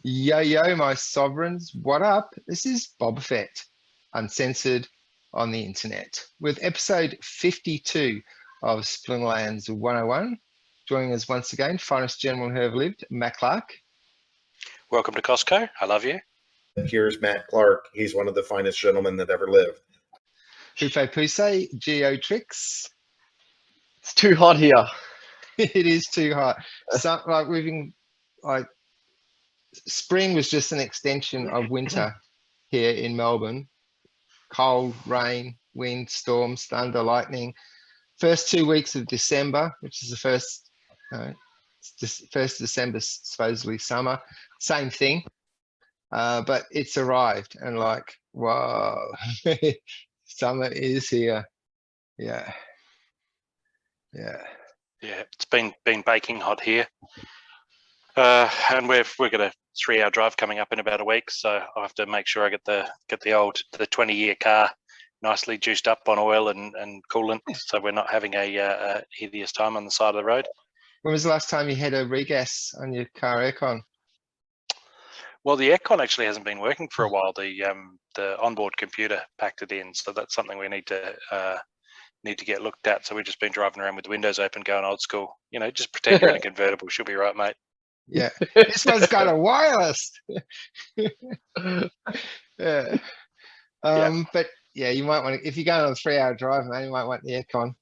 Yo, yo, my sovereigns, what up? This is Boba Fett, uncensored on the internet, with episode 52 of Splinterlands 101. Joining us once again, finest gentleman who ever lived, Matt Clark. Welcome to Costco. I love you. Here's Matt Clark. He's one of the finest gentlemen that ever lived. Hufe Puse, Geotrix. It's too hot here. It is too hot. Spring was just an extension of winter here in Melbourne. Cold, rain, wind, storms, thunder, lightning. First 2 weeks of December, which is the first December, supposedly summer. Same thing, but it's arrived and like, wow, summer is here. Yeah. It's been baking hot here, and we've got a 3-hour drive coming up in about a week, so I have to make sure I get the 20-year car nicely juiced up on oil and coolant, so we're not having a hideous time on the side of the road. When was the last time you had a regas on your car aircon? Well, the aircon actually hasn't been working for a while. The onboard computer packed it in, so that's something we need to get looked at. So we've just been driving around with the windows open, going old school. Just pretend you're in a convertible. She'll be right, mate. Yeah, this one's got a wireless. Yeah. But yeah, you might want to, if you're going on a 3-hour drive, man, you might want the aircon.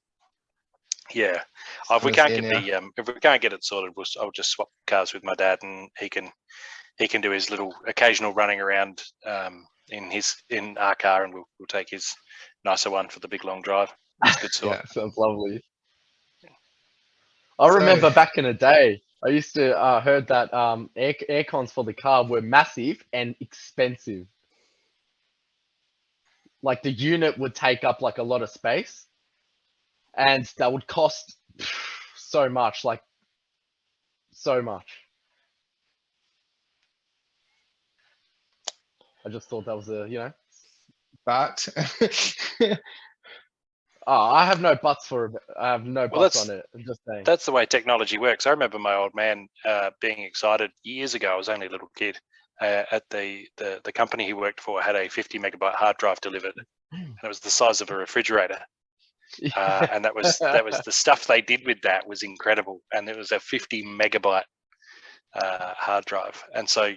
Yeah, if we can't get it sorted, I'll just swap cars with my dad, and he can do his little occasional running around in our car, and we'll take his nicer one for the big long drive. That's good sort. Yeah, sounds lovely. I remember back in the day, I used to heard that aircons for the car were massive and expensive. Like the unit would take up like a lot of space, and that would cost so much, like so much. I just thought that was But I have no buts on it. I'm just saying. That's the way technology works. I remember my old man being excited years ago. I was only a little kid. At the company he worked for had a 50 megabyte hard drive delivered, and it was the size of a refrigerator. And that was the stuff they did with that was incredible. And it was a 50 megabyte hard drive. And so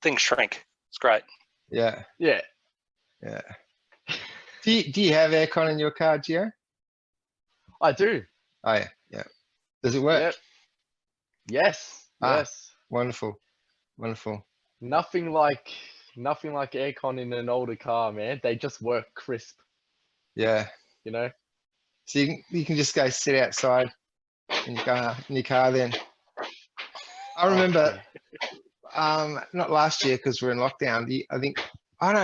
things shrink. It's great. Yeah. Do you have aircon in your car, Gio? I do. Oh yeah. Does it work? Yep. Yes. Yes. Wonderful. Nothing like aircon in an older car, man. They just work crisp. Yeah. So you can just go sit outside in your car then. I remember not last year because we're in lockdown. It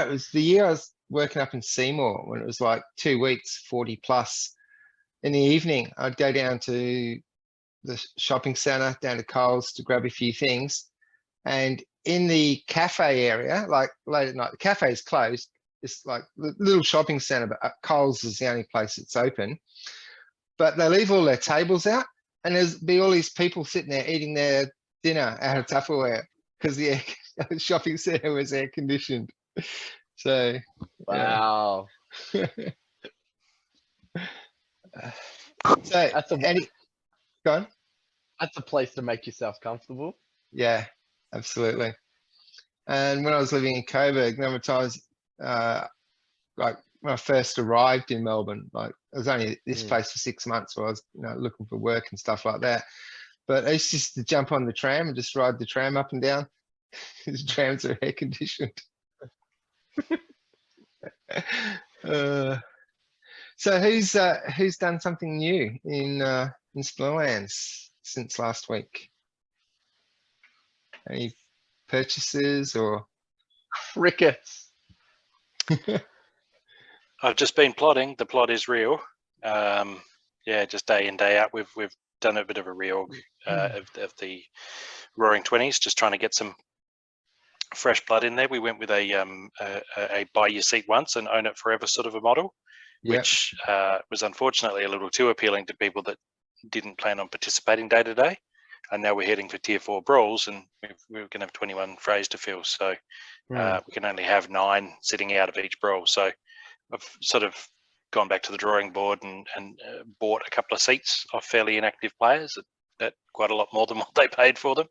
was the year I was working up in Seymour when it was like 2 weeks, 40 plus. In the evening, I'd go down to the shopping centre, down to Coles to grab a few things. And in the cafe area, like late at night, the cafe is closed. It's like the little shopping centre, but Coles is the only place that's open. But they leave all their tables out, and there's be all these people sitting there eating their dinner out of Tupperware because the shopping centre was air conditioned. So wow. So go on. That's a place to make yourself comfortable. Yeah, absolutely. And when I was living in Coburg, there were times like when I first arrived in Melbourne, like I was only at this place for 6 months, so I was looking for work and stuff like that. But I used just to jump on the tram and just ride the tram up and down. The trams are air conditioned. So who's done something new in Splinterlands since last week? Any purchases or crickets? I've just been plotting. The plot is real. Just day in, day out. We've done a bit of a reorg of the Roaring 20s, just trying to get some fresh blood in there. We went with a buy your seat once and own it forever sort of a model, which was unfortunately a little too appealing to people that didn't plan on participating day to day. and now we're heading for tier 4 brawls, and we're going to have 21 frays to fill. So we can only have 9 sitting out of each brawl. So I've sort of gone back to the drawing board and bought a couple of seats of fairly inactive players at quite a lot more than what they paid for them.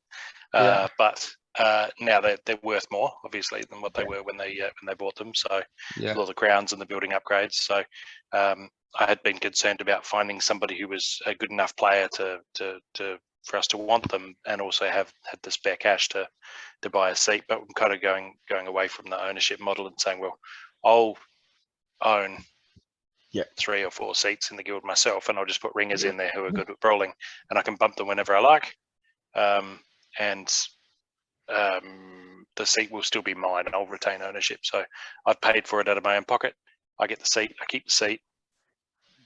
But now they're worth more, obviously, than what they were when they bought them. So with all the crowns and the building upgrades. So I had been concerned about finding somebody who was a good enough player for us to want them, and also had the spare cash to buy a seat. But I'm kind of going away from the ownership model and saying, well, I'll own 3 or 4 seats in the guild myself, and I'll just put ringers in there who are good at brawling, and I can bump them whenever I like. And the seat will still be mine, and I'll retain ownership. So I've paid for it out of my own pocket. I get the seat, I keep the seat.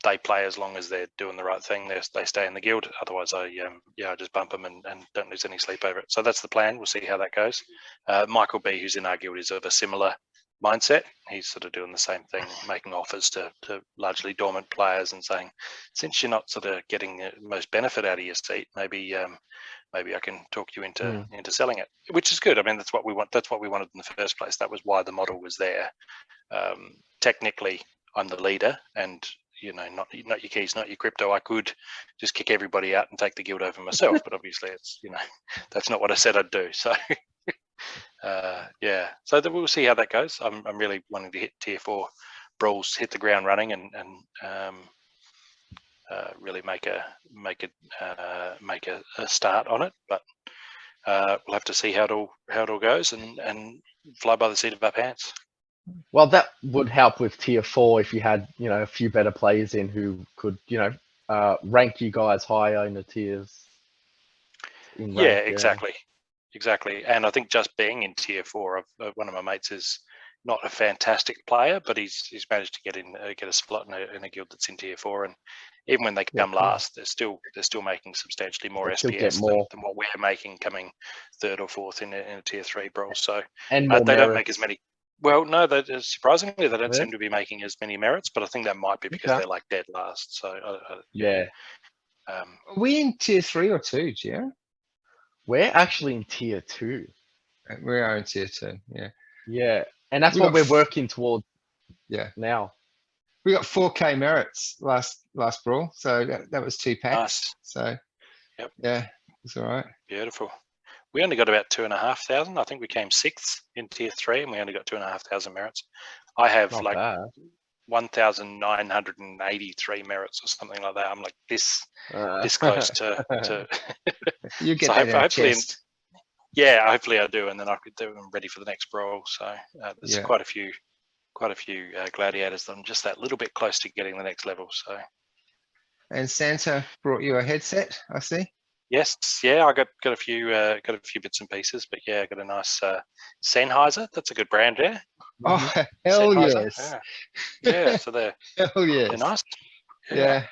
They play as long as they're doing the right thing. They stay in the guild. Otherwise, I just bump them and don't lose any sleep over it. So that's the plan. We'll see how that goes. Michael B, who's in our guild, is of a similar mindset. He's sort of doing the same thing, making offers to largely dormant players and saying, since you're not sort of getting the most benefit out of your seat, maybe I can talk you into selling it, which is good. I mean, that's what we want. That's what we wanted in the first place. That was why the model was there. Technically, I'm the leader, and not your keys, not your crypto. I could just kick everybody out and take the guild over myself, but obviously, it's that's not what I said I'd do. So. So we'll see how that goes. I'm really wanting to hit tier 4 brawls, hit the ground running, and really make a start on it. But we'll have to see how it all goes and fly by the seat of our pants. Well, that would help with tier 4 if you had a few better players in who could rank you guys higher in the tiers. Exactly. And I think just being in tier 4, one of my mates is not a fantastic player, but he's managed to get a slot in a guild that's in tier 4, and even when they come last, they're still making substantially more SPS than what we're making coming 3rd or 4th in a tier 3 brawl. So and they don't make as many. Well, no, surprisingly they don't seem to be making as many merits, but I think that might be because they're like dead last. So Are we in tier 3 or 2, Gio? We're actually in tier 2. We are in tier 2. Yeah, and that's what we're working toward. Now we got 4K merits last brawl, so that was 2 packs. Nice. So it's all right. Beautiful. We only got about 2,500. I think we came 6th in tier 3, and we only got 2,500 merits. I have 1,983 merits or something like that. I'm like this close to. You get so that hopefully, hopefully I do, and then I could do them ready for the next brawl. So there's quite a few gladiators that I'm just that little bit close to getting the next level. So. And Santa brought you a headset, I see. Yes, I got a few bits and pieces, but I got a nice Sennheiser. That's a good brand, yeah. Oh hell Sennheiser. yes! So they're they're nice. Yeah,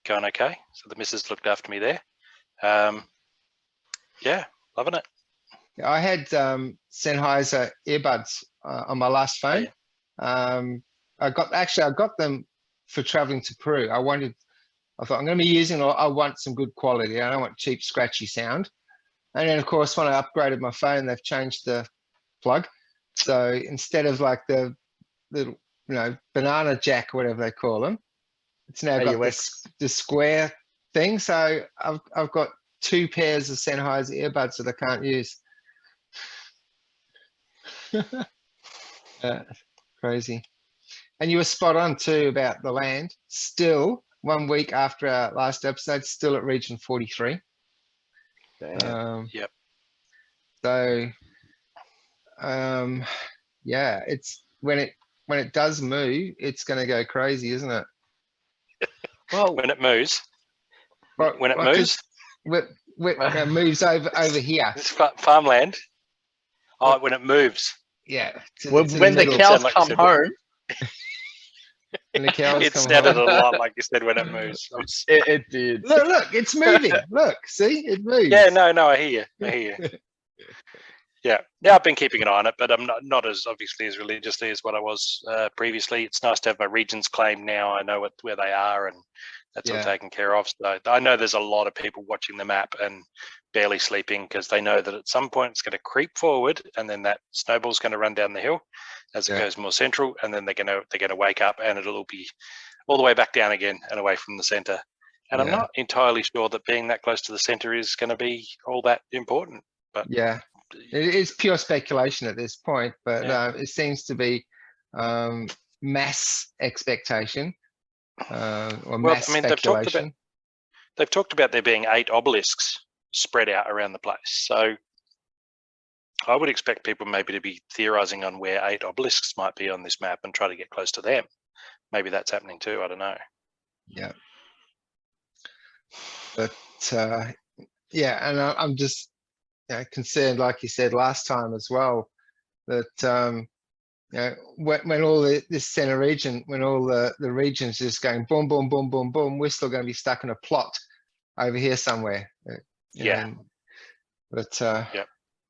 going okay. So the missus looked after me there. Loving it. I had Sennheiser earbuds on my last phone. I got them for traveling to Peru. I thought I'm going to be using. I want some good quality. I don't want cheap, scratchy sound. And then, of course, when I upgraded my phone, they've changed the plug. So instead of like the little, banana jack, whatever they call them, it's now got the square thing. So I've got 2 pairs of Sennheiser earbuds that I can't use. Crazy. And you were spot on too about the land. Still, 1 week after our last episode, still at region 43. Yep. So, it's when it does move, it's going to go crazy, isn't it? Well, when it moves. But, when it moves. It moves over here. It's farmland. Oh, when it moves. Yeah. When the cows come home. When the cows it come sounded home. a lot like you said when it moves. It did. Look, it's moving. Look, see, it moves. Yeah, no, I hear you. Yeah, I've been keeping an eye on it, but I'm not as obviously as religiously as what I was previously. It's nice to have my regions claimed now. I know where they are, and That's all Yeah. taken care of. So I know there's a lot of people watching the map and barely sleeping because they know that at some point it's going to creep forward, and then that snowball's going to run down the hill as it Yeah. goes more central, and then they're going to wake up, and it'll be all the way back down again and away from the center. And I'm Yeah. not entirely sure that being that close to the center is going to be all that important. But Yeah, it is pure speculation at this point, but Yeah. it seems to be mass expectation or mass speculation. they've talked about there being 8 obelisks spread out around the place. So I would expect people maybe to be theorizing on where 8 obelisks might be on this map and try to get close to them. Maybe that's happening too. I don't know. Yeah, but yeah, and I'm just concerned, like you said last time as well, that when all this center region, when all the regions just going boom, boom, boom, boom, boom, we're still going to be stuck in a plot over here somewhere. Yeah. But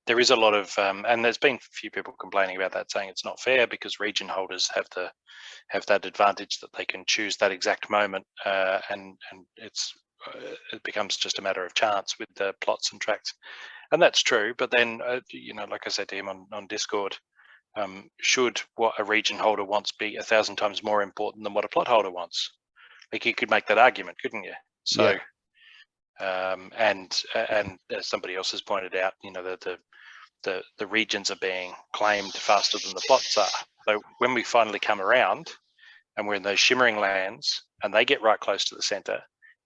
There is a lot of, and there's been a few people complaining about that, saying it's not fair because region holders have that advantage that they can choose that exact moment, and it becomes just a matter of chance with the plots and tracks, and that's true. But then, like I said to him on Discord, should what a region holder wants be 1,000 times more important than what a plot holder wants? Like, you could make that argument, couldn't you? So. Yeah. And as somebody else has pointed out, the regions are being claimed faster than the plots are. So when we finally come around and we're in those shimmering lands and they get right close to the center,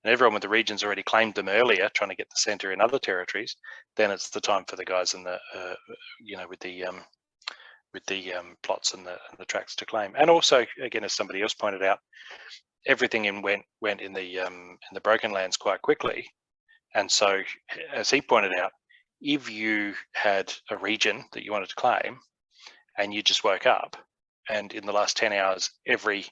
and everyone with the regions already claimed them earlier, trying to get the center in other territories, then it's the time for the guys in the with the plots and the tracks to claim. And also, again, as somebody else pointed out, everything went in the Broken Lands quite quickly. And so, as he pointed out, if you had a region that you wanted to claim and you just woke up and in the last 10 hours, every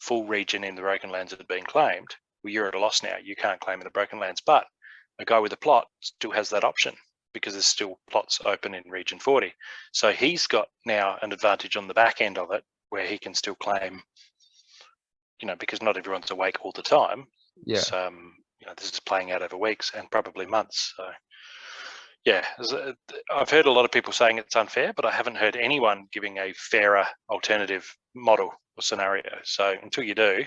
full region in the Broken Lands had been claimed, well, you're at a loss now. You can't claim in the Broken Lands. But a guy with a plot still has that option because there's still plots open in Region 40. So he's got now an advantage on the back end of it where he can still claim, because not everyone's awake all the time. Yeah. So, this is playing out over weeks and probably months. So, yeah, I've heard a lot of people saying it's unfair, but I haven't heard anyone giving a fairer alternative model or scenario. So until you do,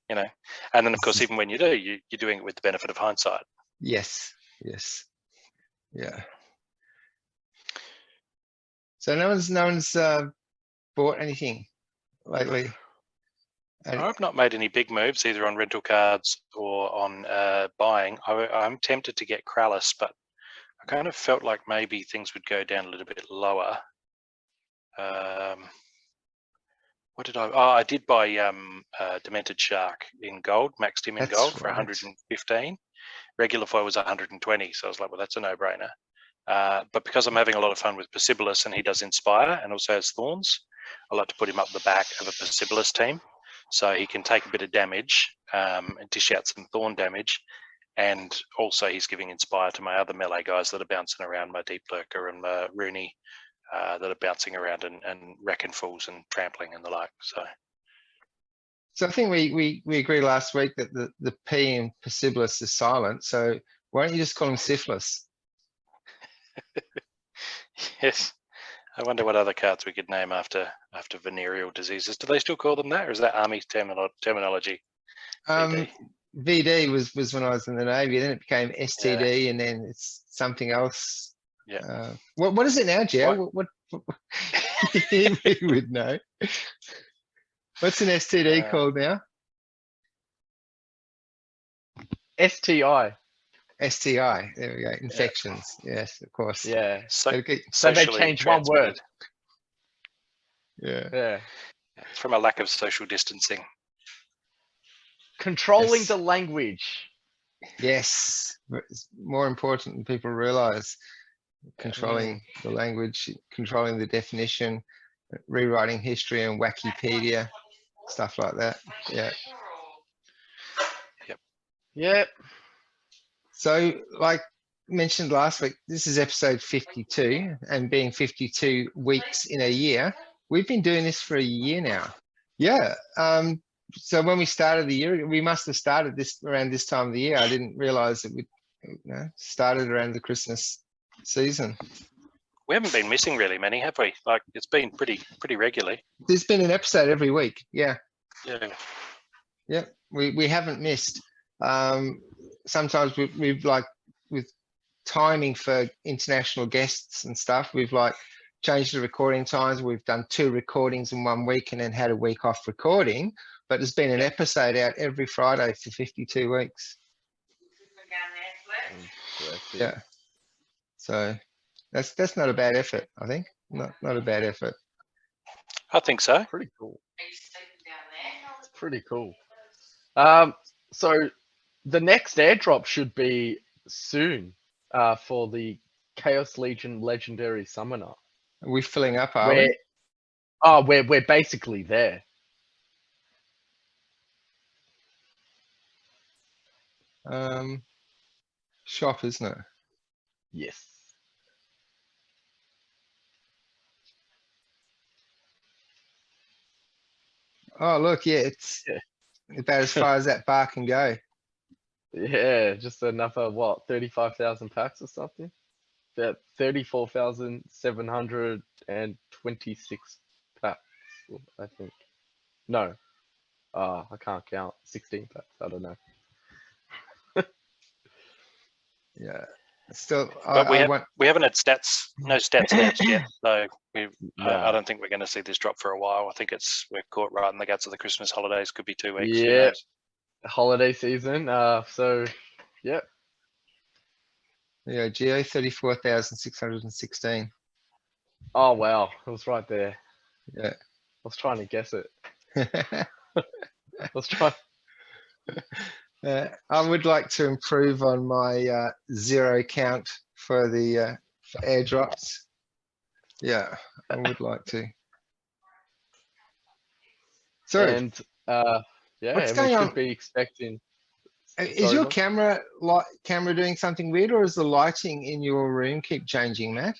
and then of course, even when you do, you're doing it with the benefit of hindsight. Yes. Yeah. So no one's bought anything lately. I've not made any big moves either on rental cards or on buying. I'm tempted to get Krallis, but I kind of felt like maybe things would go down a little bit lower. What did I? Oh, I did buy Demented Shark in gold, maxed him in gold for 115. Regular foil was 120, so I was like, well, that's a no-brainer. But because I'm having a lot of fun with Persibolus and he does Inspire and also has Thorns, I like to put him up the back of a Persibolus team. So he can take a bit of damage and dish out some Thorn damage. And also he's giving Inspire to my other melee guys that are bouncing around, my Deep Lurker and my Rooney that are bouncing around and wrecking fools and trampling and the like. So I think we agreed last week that the P in Persibolus is silent. So why don't you just call him Syphilis? Yes. I wonder what other cards we could name after venereal diseases. Do they still call them that, or is that Army terminology? VD was when I was in the Navy. Then it became STD, and then it's something else. Yeah. What is it now, Joe? What you would know. What's an STD called now? STI. STI. There we go. Infections. Yes, of course. Yeah. So they changed one word. Yeah. It's from a lack of social distancing. Controlling the language. Yes. It's more important than people realize. Controlling the language, controlling the definition, rewriting history and Wikipedia, stuff like that. Yeah. Yep. So, like mentioned last week, this is episode 52, and being 52 weeks in a year, we've been doing this for a year now. Yeah. so when we started the year, we must have started this around this time of the year. I didn't realize that we started around the Christmas season. We haven't been missing really many, have we? Like it's been pretty regularly. There's been an episode every week. Yeah. Yeah. Yeah. We haven't missed. Sometimes we've like with timing for international guests and stuff, we've like changed the recording times. We've done 2 recordings in 1 week and then had a week off recording, but there's been an episode out every Friday for 52 weeks. Yeah. So that's not a bad effort, I think. Not a bad effort. I think so. Pretty cool. It's pretty cool. So the next airdrop should be soon for the Chaos Legion Legendary Summoner. Are we filling up, are we? We're basically there. Shop, isn't it? Yes. Oh, look, yeah, it's about as far as that bar can go. Yeah, just another, what, 35,000 packs or something? About 34,726 packs, I think. No. I can't count. 16 packs, I don't know. Yeah. Still, But we haven't had no stats announced yet, so I don't think we're going to see this drop for a while. I think we're caught right in the guts of the Christmas holidays. Could be 2 weeks. who Yeah, knows? holiday season. So, yeah. Yeah, Geo 34,616. Oh wow, it was right there. Yeah. I was trying to guess it. I was trying. I would like to improve on my 0 count for the for airdrops. Yeah, I would like to. So, And yeah, what's and going we on? should be expecting. Is your camera doing something weird, or is the lighting in your room keep changing, Matt?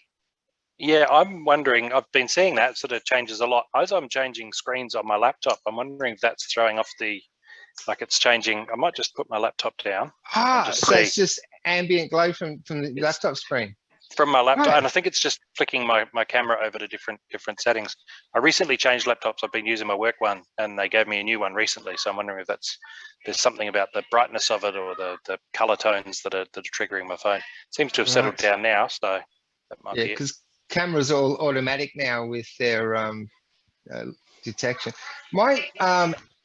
Yeah, I'm wondering. I've been seeing that sort of changes a lot as I'm changing screens on my laptop. I'm wondering if that's throwing off like it's changing. I might just put my laptop down. So it's just ambient glow from the laptop screen. From my laptop, Right. and I think it's just flicking my camera over to different settings. I recently changed laptops. I've been using my work one, and they gave me a new one recently. So I'm wondering if there's something about the brightness of it or the color tones that are triggering my phone. Seems to have settled down now, so that might be it. Because cameras are all automatic now with their detection. My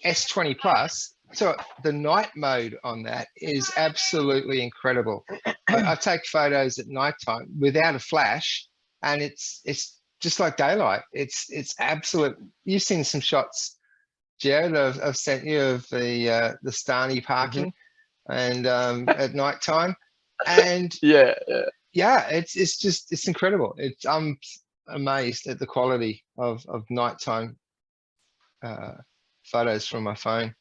S20 Plus, so the night mode on that is absolutely incredible. I take photos at nighttime without a flash, and it's just like daylight. It's absolute. You've seen some shots, Jared. I've sent you of the Stani parking, and at nighttime, and Yeah. it's incredible. I'm amazed at the quality of nighttime photos from my phone.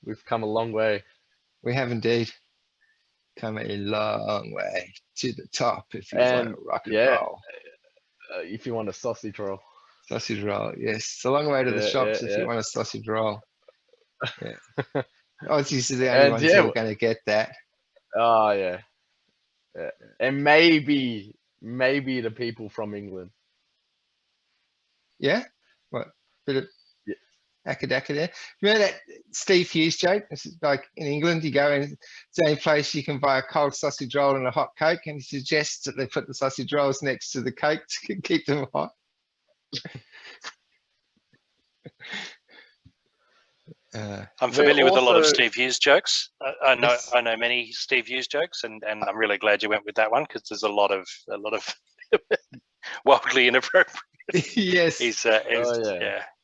We've come a long way. We have indeed come a long way to the top if you want to rock and roll. If you want a sausage roll. Sausage roll, yes. It's a long way to the shops if you want a sausage roll. Yeah. Aussies are the only ones who are going to get that. Oh, yeah. And maybe the people from England. Yeah? What? Bit of acadacca there. Remember that Steve Hughes joke? This is like in England, you go in, it's the only place you can buy a cold sausage roll and a hot Coke, and he suggests that they put the sausage rolls next to the Coke to keep them hot. I'm familiar with a lot of also- Steve Hughes jokes. I know Yes. I know many Steve Hughes jokes, and I'm really glad you went with that one because there's a lot of wildly inappropriate. Yes.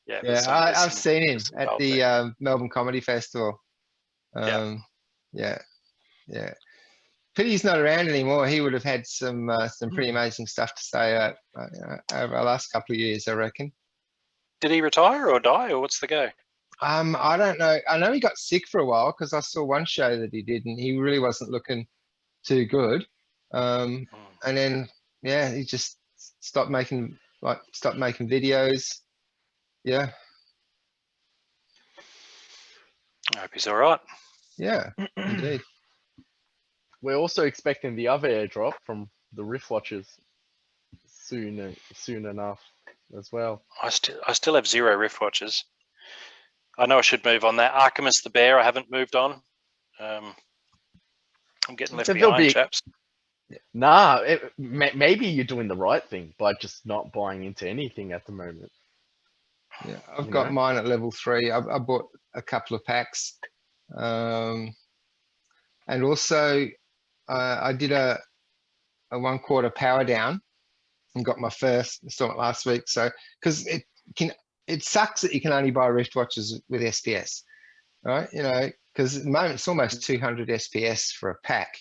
Yeah, I've seen him some at gold the there. Melbourne Comedy Festival. Yeah. Pity he's not around anymore. He would have had some pretty amazing stuff to say over the last couple of years, I reckon. Did he retire or die, or what's the go? I don't know. I know he got sick for a while because I saw one show that he did and he really wasn't looking too good. And then he just stopped making videos. Yeah. I hope he's all right. Yeah, indeed. We're also expecting the other airdrop from the Rift Watchers soon enough as well. I still have 0 Rift Watches. I know I should move on that. Archimus the Bear, I haven't moved on. I'm getting left There'll behind, be- chaps. Nah, maybe you're doing the right thing by just not buying into anything at the moment. Yeah, I've You got know? mine at level 3. I bought a couple of packs. And also I did a 1/4 power down and got my first installment last week. So, because it sucks that you can only buy Rift Watches with SPS, right? You know, because at the moment it's almost 200 SPS for a pack.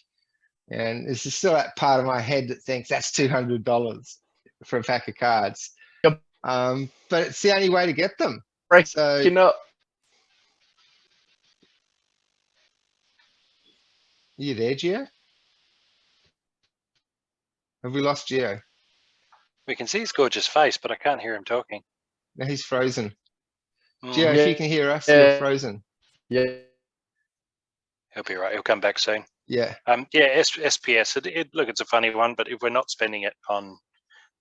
And this is still that part of my head that thinks that's $200 for a pack of cards. Yep. But it's the only way to get them. Right. So, You know, you there, Gio? Have we lost Gio? We can see his gorgeous face, but I can't hear him talking. No, he's frozen. Mm, Gio, if Yeah. you can hear us, you're Yeah. frozen. yeah, He'll be right. He'll come back soon. Yeah. Yeah, SPS. Look, it's a funny one, but if we're not spending it on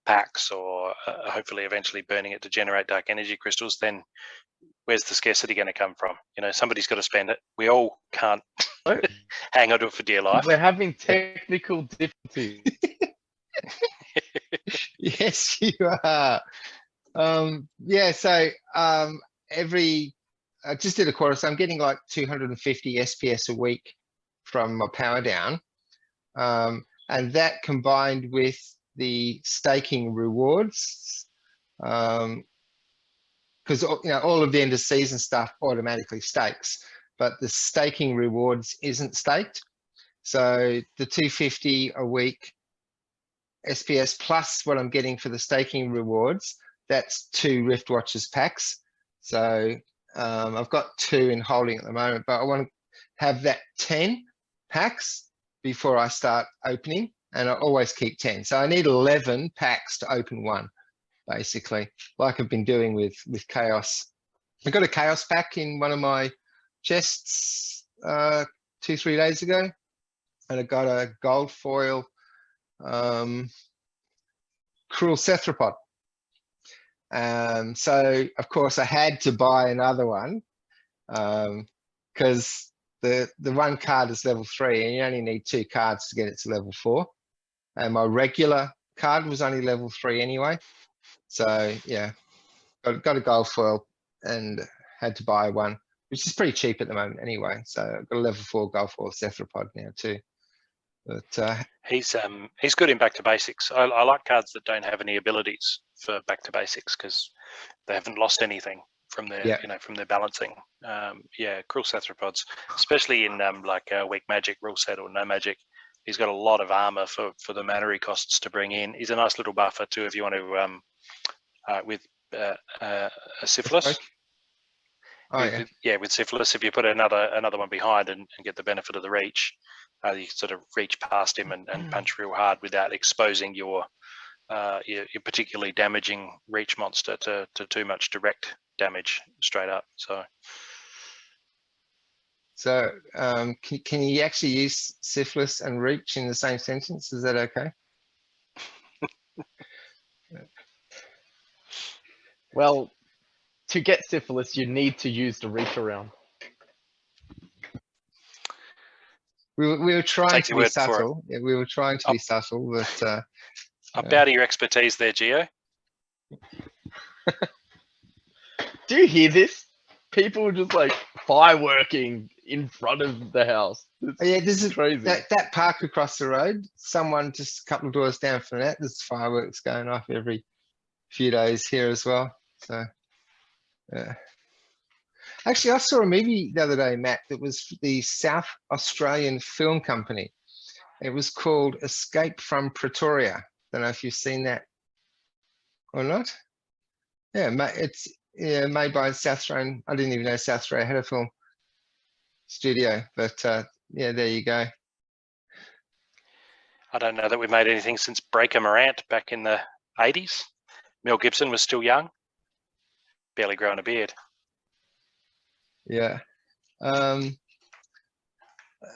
packs or hopefully eventually burning it to generate dark energy crystals, then where's the scarcity going to come from? You know, somebody's got to spend it. We all can't hang on to it for dear life. we're having technical difficulties. Yes, you are. Yeah, so I just did a quarter, so I'm getting like 250 SPS a week from my power down. And that combined with the staking rewards, because you know, all of the end of season stuff automatically stakes, but the staking rewards isn't staked. So the 250 a week SPS plus what I'm getting for the staking rewards, that's 2 Rift Watchers packs. So I've got 2 in holding at the moment, but I want to have that 10 packs before I start opening, and I always keep 10. So I need 11 packs to open one, basically, like I've been doing with Chaos. I got a Chaos pack in one of my chests 2-3 days ago, and I got a gold foil cruel cephalopod. So of course I had to buy another one because the one card is level 3 and you only need 2 cards to get it to level 4. And my regular card was only level 3 anyway. So yeah, got a gold foil and had to buy one, which is pretty cheap at the moment anyway. So I've got a level 4 gold foil cephalopod now too. But He's good in back to basics. I like cards that don't have any abilities for back to basics because they haven't lost anything from their from their balancing. Yeah, cruel cephalopods, especially in like weak magic rule set or no magic. He's got a lot of armor for the mana he costs to bring in. He's a nice little buffer too if you want to with a syphilis. Oh, yeah. With syphilis, if you put another one behind and get the benefit of the reach, you sort of reach past him and punch real hard without exposing your particularly damaging reach monster to too much direct damage straight up. So can you actually use syphilis and reach in the same sentence? Is that okay? Well, to get syphilis, you need to use the reach around. We were trying Take to your be word for it. subtle. Yeah, we were trying to be subtle, but I bow to your expertise there, Gio. Do you hear this? People just like fireworking in front of the house. yeah, this is crazy. That park across the road. Someone just a couple of doors down from that. There's fireworks going off every few days here as well. So, yeah. Actually, I saw a movie the other day, Matt, that was the South Australian film company. It was called Escape from Pretoria. Don't know if you've seen that or not. Yeah, it's made by South Australian. I didn't even know South Australia had a film studio, but yeah, there you go. I don't know that we've made anything since Breaker Morant back in the 80s. Mel Gibson was still young, barely growing a beard. Yeah. I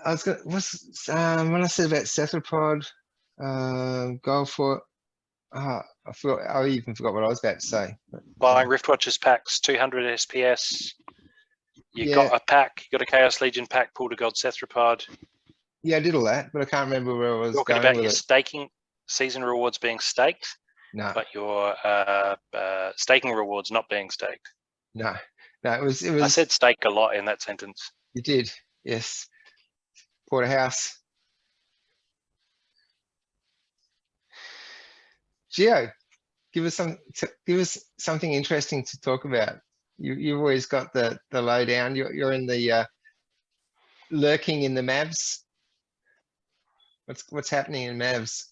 was gonna, when I said about cephalopod, goal for, I forgot, I even forgot what I was about to say. Buying Rift Watchers packs, 200 SPS. You Yeah. got a pack. You got a Chaos Legion pack. Pulled a Gold Cethrapod. Yeah, I did all that, but I can't remember where I was Talking going about with your it. staking season rewards being staked, No, but your staking rewards not being staked. no, it was, I said stake a lot in that sentence. you did, yes. Porterhouse. Gio, give us something interesting to talk about. You've always got the lowdown. You're in the lurking in the Mavs. What's happening in Mavs?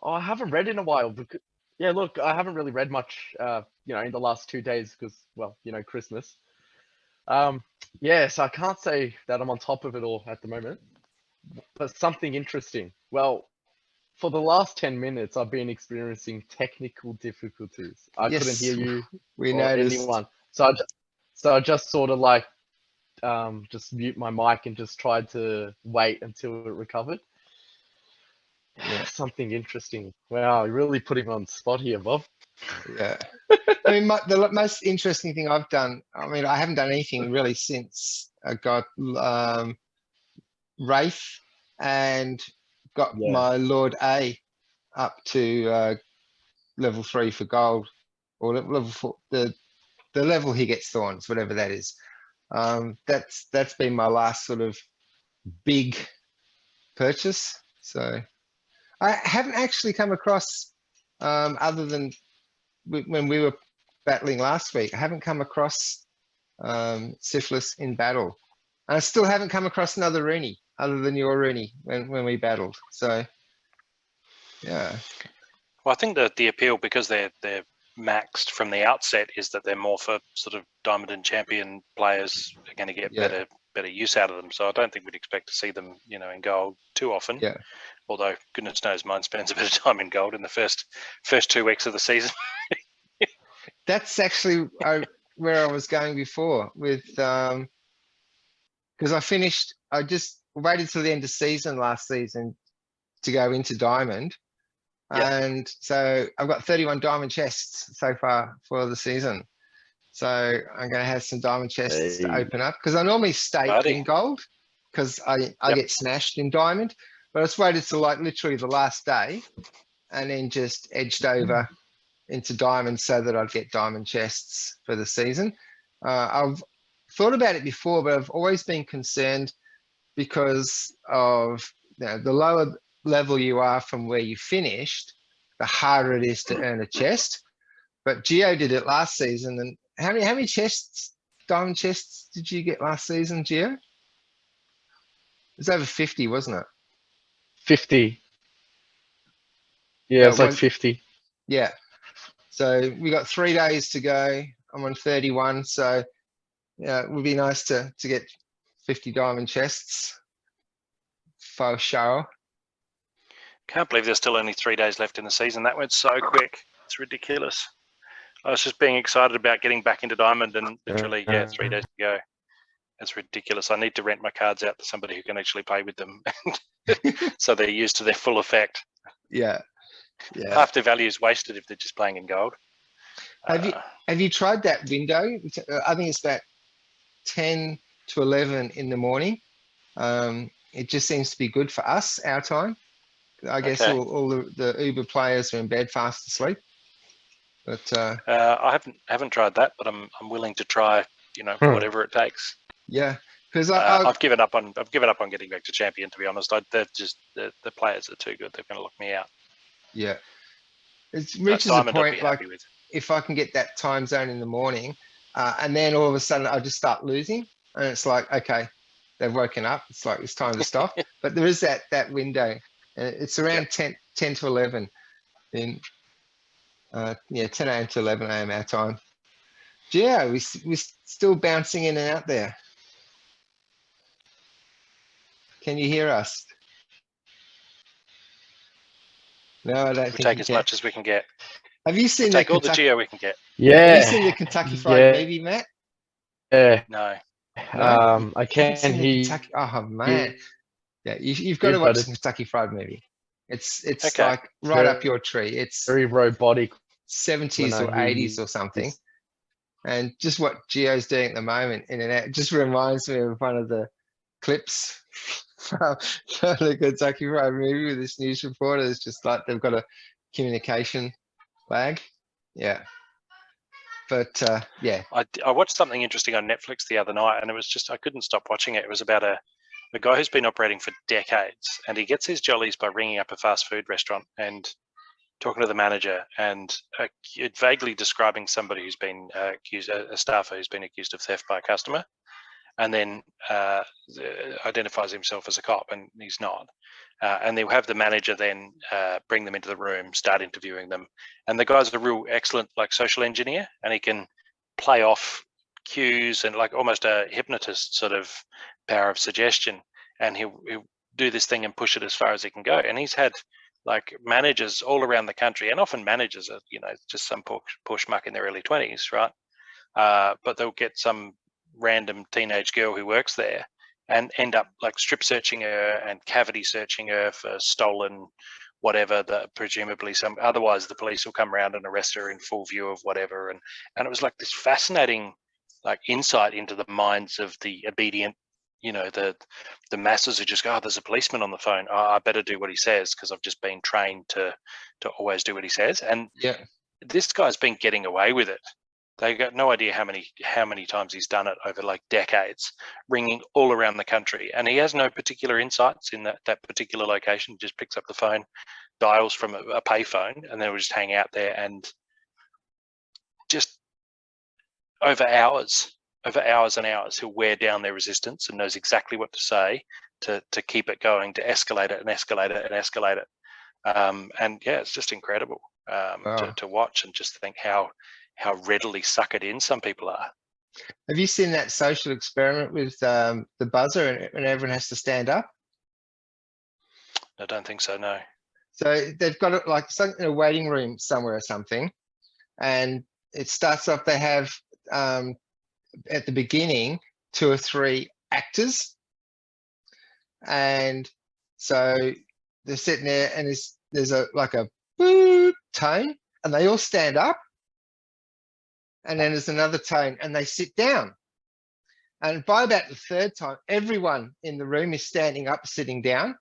Oh, I haven't read in a while. Because, yeah, look, I haven't really read much, in the last 2 days because, well, Christmas. Yeah, so I can't say that I'm on top of it all at the moment. But something interesting. Well, for the last 10 minutes, I've been experiencing technical difficulties. I couldn't Yes, hear you we or noticed. anyone. So I just sort of like just mute my mic and just tried to wait until it recovered. Yeah. Something interesting. Wow, you're really putting me on the spot here, Bob. Yeah. I mean, the most interesting thing I've done, I mean, I haven't done anything really since I got Wraith and got Yeah. my Lord A up to level 3 for gold, or level 4, the level he gets thorns, whatever that is. That's been my last sort of big purchase. So I haven't actually come across, other than when we were battling last week, I haven't come across syphilis in battle. And I still haven't come across another Rooney other than your Rooney when we battled. So yeah. Well, I think that the appeal, because they're maxed from the outset, is that they're more for sort of Diamond and Champion players are going to get Yeah. better use out of them. So I don't think we'd expect to see them, in gold too often. Yeah. Although goodness knows mine spends a bit of time in gold in the first 2 weeks of the season. That's actually where I was going before with, because I just waited till the end of season last season to go into Diamond. Yep. And so I've got 31 diamond chests so far for the season. So I'm going to have some diamond chests to Hey. open up, because I normally stake Righty. in gold because I Yep. get smashed in diamond, but I just waited till like literally the last day and then just edged over into diamond so that I'd get diamond chests for the season. I've thought about it before, but I've always been concerned because of the lower level you are from where you finished, the harder it is to earn a chest. But Gio did it last season, and how many chests, diamond chests, did you get last season, Gio? It was over 50, wasn't it? 50. Yeah, No, it's like 50. Yeah. So we got 3 days to go. I'm on 31, so yeah, it would be nice to get 50 diamond chests for sure. Can't believe there's still only 3 days left in the season. That went so quick. It's ridiculous. I was just being excited about getting back into Diamond, and literally, 3 days to go. It's ridiculous. I need to rent my cards out to somebody who can actually play with them, so they're used to their full effect. Yeah. Yeah. Half their value is wasted if they're just playing in gold. Have you tried that window? I think it's about 10 to 11 in the morning. It just seems to be good for us, our time. I guess Okay. all the Uber players are in bed fast asleep. But I haven't tried that, but I'm willing to try. Whatever it takes. yeah, because I've given up on getting back to champion. To be honest, they're just the players are too good. They're going to lock me out. Yeah, it reaches a Diamond I'd point be like happy with. if I can get that time zone in the morning, and then all of a sudden I just start losing, and it's like, okay, they've woken up. It's like it's time to stop. But there is that window. It's around 10 to 11 in 10 a.m. to 11 a.m. our time. Yeah, we're still bouncing in and out there. Can you hear us? No, I don't We think take you as can. much as we can get. Have you seen Take all the Kentucky? geo we can get. Have you Yeah. seen the Kentucky Fried movie, Matt? Yeah. No. No? I You haven't can seen the hear Kentucky. Oh man, yeah, you've got you, to but watch the it's Kentucky Fried movie. It's Okay. like right up your tree. It's very robotic. 70s when or I hear 80s you. or something. And just what Geo's doing at the moment in and out just reminds me of one of the clips from the Kentucky Fried movie with this news reporter. It's just like they've got a communication lag. Yeah. But yeah. I watched something interesting on Netflix the other night, and it was just I couldn't stop watching it. It was about a guy who's been operating for decades, and he gets his jollies by ringing up a fast food restaurant and talking to the manager and vaguely describing somebody who's been accused, a staffer who's been accused of theft by a customer, and then identifies himself as a cop, and he's not. And they'll have the manager then bring them into the room, start interviewing them. And the guy's a real excellent like social engineer, and he can play off cues and like almost a hypnotist sort of power of suggestion. And he'll do this thing and push it as far as he can go. And he's had like managers all around the country, and often managers are, just some poor schmuck in their early 20s, right? But they'll get some random teenage girl who works there and end up like strip searching her and cavity searching her for stolen whatever, that presumably otherwise the police will come around and arrest her in full view of whatever. And it was like this fascinating like insight into the minds of the obedient, the masses who just go, oh, there's a policeman on the phone. Oh, I better do what he says because I've just been trained to always do what he says. And Yeah. this guy's been getting away with it. They got no idea how many times he's done it over like decades, ringing all around the country. And he has no particular insights in that particular location. He just picks up the phone, dials from a pay phone, and then we'll just hang out there and just over hours and hours, he'll wear down their resistance and knows exactly what to say to keep it going, to escalate it and escalate it and escalate it. And yeah, it's just incredible to watch and just think how readily suckered in some people are. Have you seen that social experiment with the buzzer and everyone has to stand up? I don't think so, no. So they've got it like in a waiting room somewhere or something. And it starts off, they have at the beginning 2 or 3 actors. And so they're sitting there and there's a boop tone and they all stand up. And then there's another tone and they sit down. And by about the 3rd time, everyone in the room is standing up, sitting down.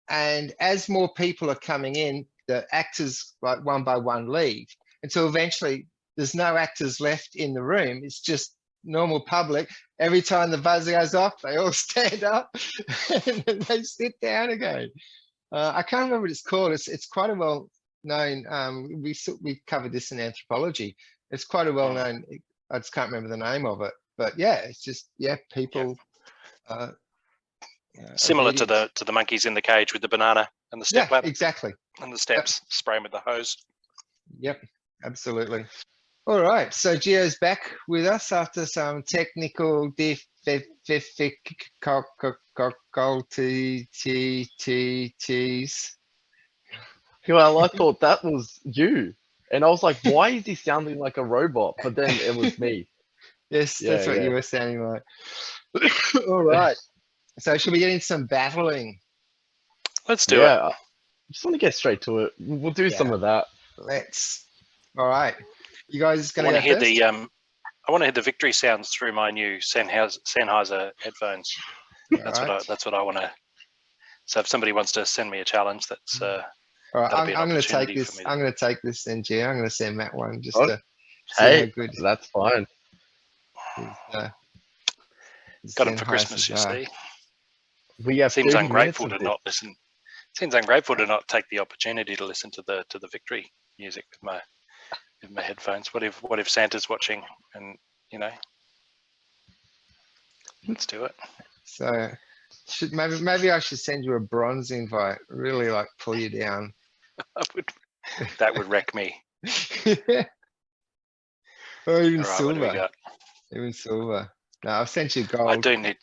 And as more people are coming in, the actors like one by one leave until eventually there's no actors left in the room. It's just normal public. Every time the buzzer goes off, they all stand up and then they sit down again. I can't remember what it's called. It's quite a well known. We covered this in anthropology. It's quite a well known. I just can't remember the name of it. But yeah, it's just people. Similar to the monkeys in the cage with the banana and the step ladder. Exactly. And the steps, spray them with the hose. Yep, absolutely. All right, so Gio's back with us after some technical difficulties. Well, I thought that was you. And I was like, why is he sounding like a robot? But then it was me. Yes, that's what you were sounding like. All right. So should we get into some battling? Let's do it. I just want to get straight to it. We'll do some of that. Let's. All right. You guys I going to want to hear I want to hear the victory sounds through my new Sennheiser headphones. That's what I want to. So if somebody wants to send me a challenge, that's all right. I'm going to take this. I'm going to take this then, Gio. I'm going to send Matt one just to see how good. That's fine. Got them for Christmas, you see. We have Seems ungrateful to not listen. Seems ungrateful to not take the opportunity to listen to the victory music with my headphones. What if Santa's watching and let's do it. So maybe I should send you a bronze invite. Really like pull you down. That would wreck me. Or even All right, silver. what do we got? Even silver. No, I've sent you gold. I do need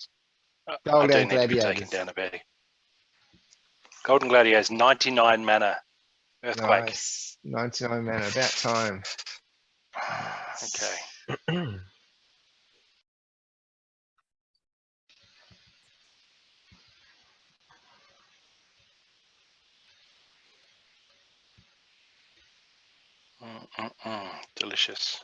Gold and to be taken down a bit. Golden Gladiators, 99 mana. Earthquake. 99 mana, about time. Okay. Delicious.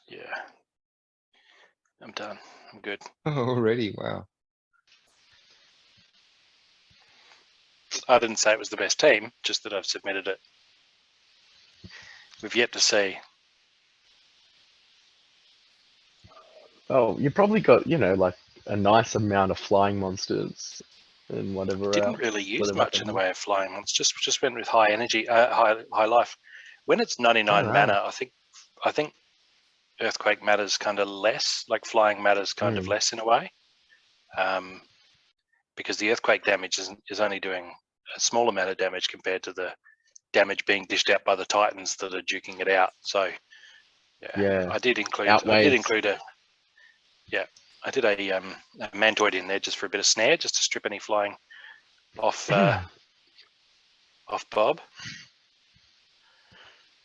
Yeah. I'm done. I'm good. Already, wow. I didn't say it was the best team, just that I've submitted it. We've yet to see. Oh, you probably got, you know, like a nice amount of flying monsters and whatever Didn't else. really use whatever much in the else. way of flying ones. Just went with high energy, high life. When it's 99 Alright. mana, I think earthquake matters kind of less. Like flying matters kind of less in a way, because the earthquake damage is only doing a small amount of damage compared to the damage being dished out by the titans that are duking it out. So Yeah. I did include I did a mantoid in there just for a bit of snare, just to strip any flying off off Bob.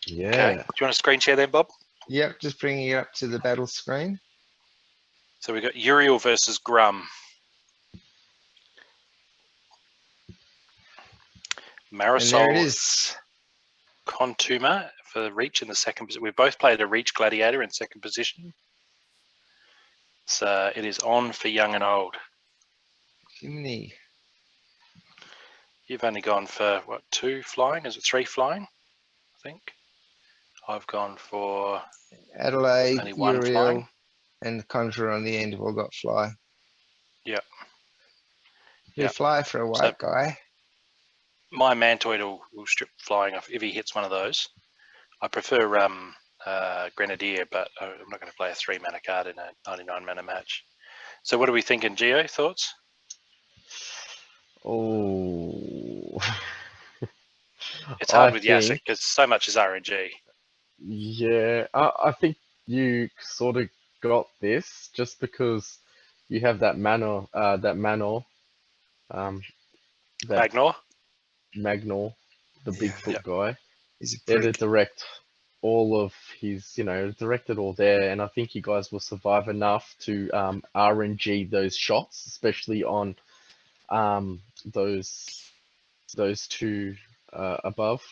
Yeah. Okay. Do you want to screen share then, Bob? Yep, just bringing it up to the battle screen. So we got Uriel versus Grum. And there it Marisol is. Contuma for the reach in the second position. We both played a reach gladiator in second position. So it is on for young and old. Jiminy. You've only gone for what, 2 flying? Is it 3 flying? I think. I've gone for Adelaide, only 1 Uriel, flying. and the Conjurer on the end have all got fly. Yep. You Yep. fly for a white guy. My mantoid will strip flying off if he hits one of those. I prefer Grenadier, but I'm not going to play a 3 mana card in a 99 mana match. So what are we thinking, Geo? Thoughts? Oh. It's hard I with think, Yasik because so much is RNG. yeah, I think you sort of got this just because you have that Manor, that Magnor? Magnor, the Yeah. Bigfoot guy. He's a There to prick. direct all of his, you know, direct it all there, and I think you guys will survive enough to RNG those shots, especially on those 2 above.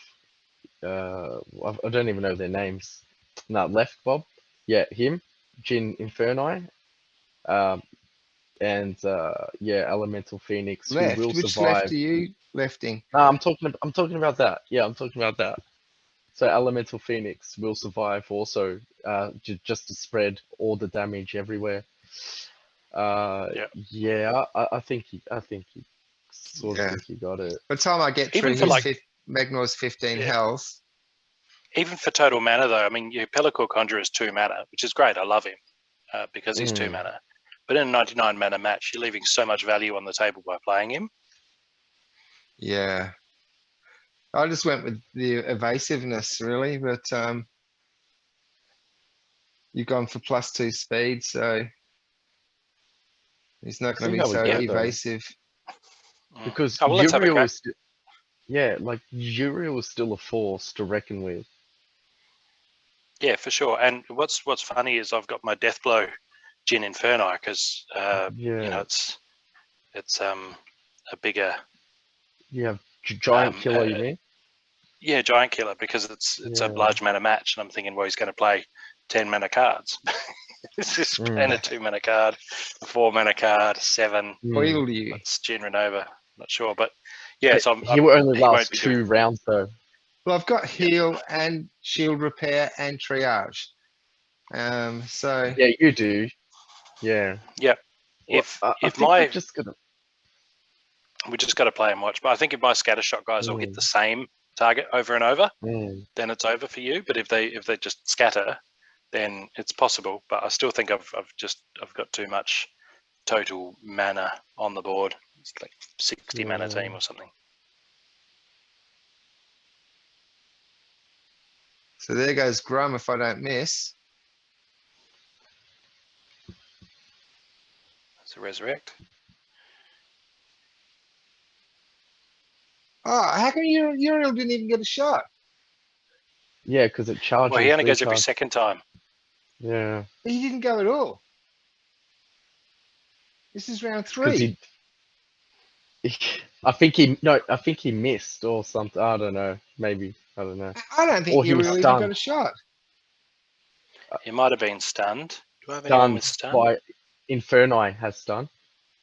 I don't even know their names. No, left, Bob. Yeah, him, Jin Inferni, and yeah, Elemental Phoenix, who Left. will Which survive. left are you lefting? No, I'm talking about that. Yeah, I'm talking about that. So Elemental Phoenix will survive also, just to spread all the damage everywhere. Yeah, I think he sort of Yeah. think he got it. By the time I get Even through for his Magnor's 15 health, Even for total mana, though, I mean, your Pellicle Conjurer is 2 mana, which is great. I love him because he's 2 mana. But in a 99 mana match, you're leaving so much value on the table by playing him. yeah. I just went with the evasiveness really, but you've gone for +2 speed, so he's not going See to be how we so go, though. evasive. Because Oh, well, let's have a Uriel go. is, yeah, like Uriel is still a force to reckon with. Yeah, for sure. And what's funny is I've got my Deathblow Jin Inferni because you know it's a bigger. You have giant killer, you mean? Yeah, giant killer because it's a large mana match, and I'm thinking, well, he's going to play 10 mana cards. This is playing a 2 mana card, a 4 mana card, 7. Foiled you. It's Jin Renova. Not sure, but yeah, so He will only he won't last be 2 rounds though. Well, I've got heal and shield repair and triage. So Yeah, you do. Yeah. Yeah. Well, If I if think my we're just gonna. we just got to play and watch, but I think if my scattershot guys all hit the same target over and over, then it's over for you. But if they just scatter, then it's possible. But I still think I've got too much total mana on the board. It's like 60 mana team or something. So there goes Grum if I don't miss. That's a resurrect. Oh, how come Uriel didn't even get a shot? Yeah, because it charges. Well, he only goes recharge. every second time. Yeah. He didn't go at all. This is round 'Cause three. I think he missed or something. I don't know. Maybe. I don't know. I don't think Or he was Uriel even got stunned. a shot. He might have been stunned. Do I have anyone Stunned with stun? by Inferni has stun.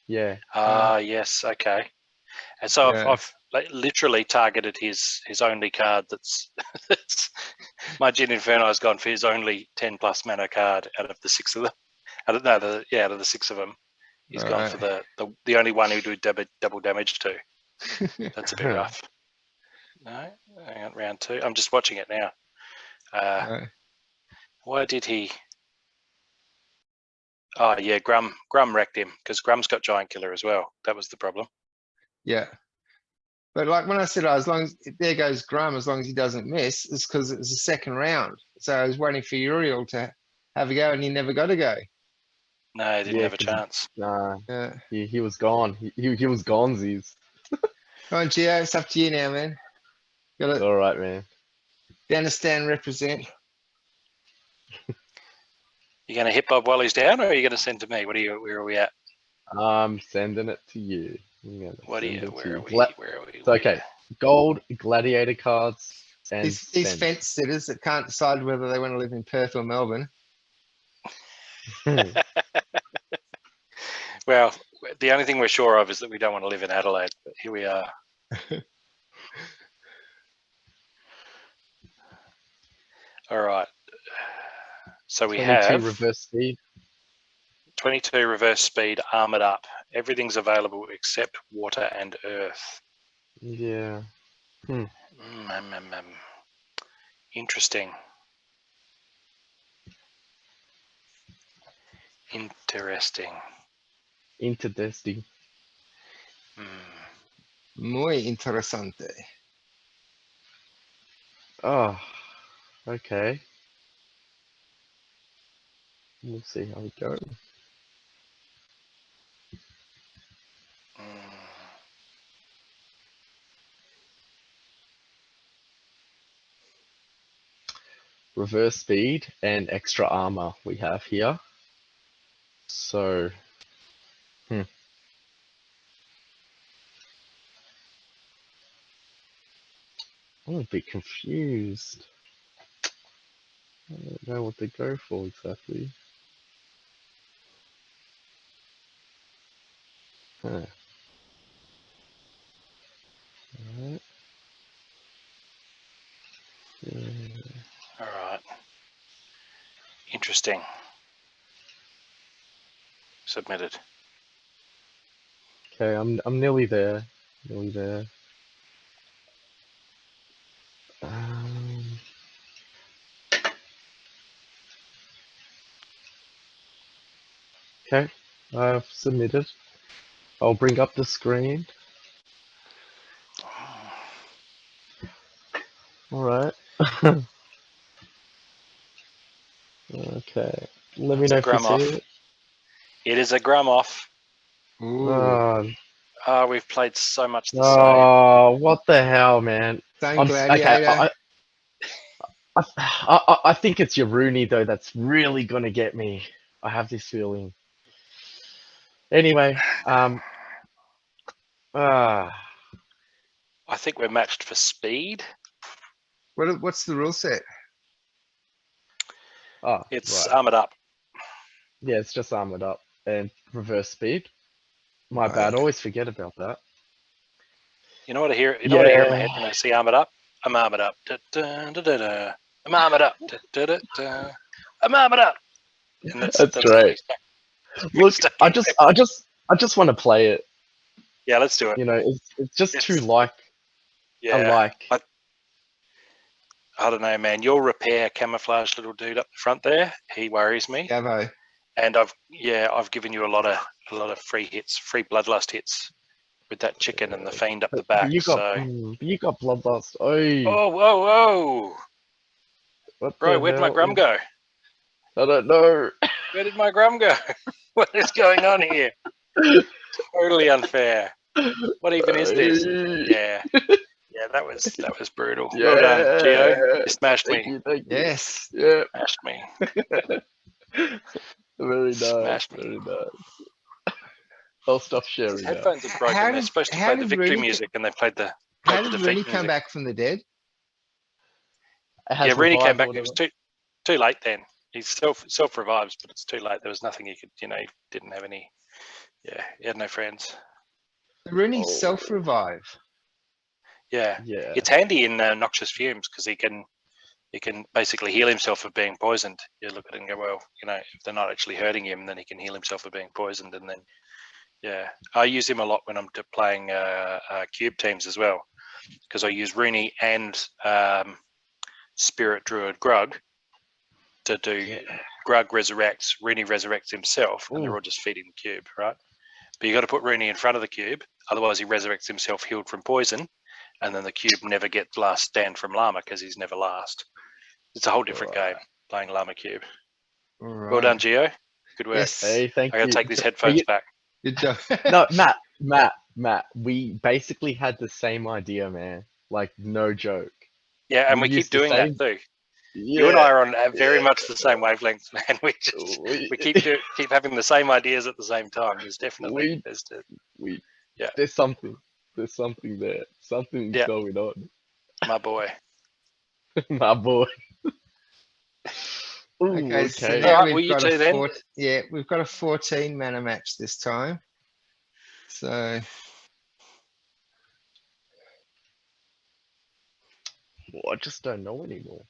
Yeah. Ah, yes. Okay. And so Yeah. I've like, literally targeted his only card. That's my Gin Inferno has gone for his only 10+ mana card out of the 6 of them. Out of the 6 of them, he's gone for the only one who do double damage to. That's a bit rough. No, hang on, round 2. I'm just watching it now. Why did he? Oh yeah, Grum wrecked him because Grum's got Giant Killer as well. That was the problem. Yeah. But like when I said, as long as there goes Grum, as long as he doesn't miss, it's because it was the second round. So I was waiting for Uriel to have a go, and he never got a go. No, he didn't have a chance. Nah. Yeah. He was gone. He was gonesies. Come on, Gio, it's up to you now, man. Got it. All right, man. You understand, represent. You going to hit Bob while he's down, or are you going to send to me? Where are we at? I'm sending it to you. Where are we? Where are we? It's okay. Gold gladiator cards and These fence sitters that can't decide whether they want to live in Perth or Melbourne. Well, the only thing we're sure of is that we don't want to live in Adelaide, but here we are. All right. So we 22 have reverse speed. 22 reverse speed, armored up. Everything's available except water and earth. Yeah. Interesting. Interesting. Interdesting. Muy interesante. Oh, okay. We'll see how we go. Reverse speed and extra armor we have here. So, I'm a bit confused. I don't know what to go for exactly. Huh. Alright. All right. Interesting. Submitted. Okay, I'm nearly there. Nearly there. Okay, I've submitted. I'll bring up the screen. All right. Okay. Let me know if you Grum see off. it. It is a Grum off. Ooh. Oh, we've played so much the Oh, what the hell, man! Same gladiator. Okay, I think it's your Rooney though that's really gonna get me. I have this feeling. Anyway, I think we're matched for speed. What's the rule set? oh, It's right. armored up. Yeah, it's just armored up and reverse speed. My bad. I always forget about that. You know what I hear? You know what I hear in my head when I see armored up? I'm armored up. Da, da, da, da, da. I'm armored up. Da, da, da, da. I'm armored up. And that's great. Look, I just want to play it. Yeah, let's do it. You know, it's just too alike. I don't know, man. Your repair camouflage little dude up the front there, he worries me. Gavo. And I've given you a lot of free hits, free bloodlust hits with that chicken and the fiend up the back. You got bloodlust. Oh, whoa. What Bro, the where'd my hell grum is- go? I don't know. Where did my grum go? What is going on here? Totally unfair. What even is this? Yeah. Yeah, that was brutal. Well done, Gio. You smashed Thank me. you, thank you. Yes. Yeah, Smashed me. very nice, Smashed me. very nice. I'll stop His sharing now. headphones are How broken. They're did- supposed to how play the did victory Rooney- music, and they played the How the did defeat Rooney come music. back from the dead? It has Yeah, Rooney came revived back. or It was whatever. too late then. He self revives, but it's too late. There was nothing he could. He didn't have any. Yeah, he had no friends. Rooney Oh. self-revive. Yeah, Yeah. it's handy in noxious fumes because he can basically heal himself of being poisoned. You look at it and go, well, if they're not actually hurting him, then he can heal himself of being poisoned, and then yeah, I use him a lot when I'm playing cube teams as well, because I use Rooney and Spirit Druid Grug to do. Yeah. Grug resurrects, Rooney resurrects himself, and they're Ooh. all just feeding the cube, right? But you got to put Rooney in front of the cube, otherwise he resurrects himself healed from poison, and then the cube never gets last stand from Llama because he's never last. It's a whole different game playing Llama Cube. All Well done, right. Gio. Good work. Yes. Hey, thank I you. got to take these Are headphones you- back. Good job. No, Matt, we basically had the same idea, man. Like, no joke. Yeah, and we we keep used the doing same- that too. Yeah, You and I are on very yeah. much the same wavelength, man. We keep having the same ideas at the same time. There's definitely Yeah. There's something there. Something's Yeah. going on. my boy. My boy. Ooh, Okay, so okay. now Alright, well, we've you got two then. we've got a 14 mana match this time. So Well, I just don't know anymore.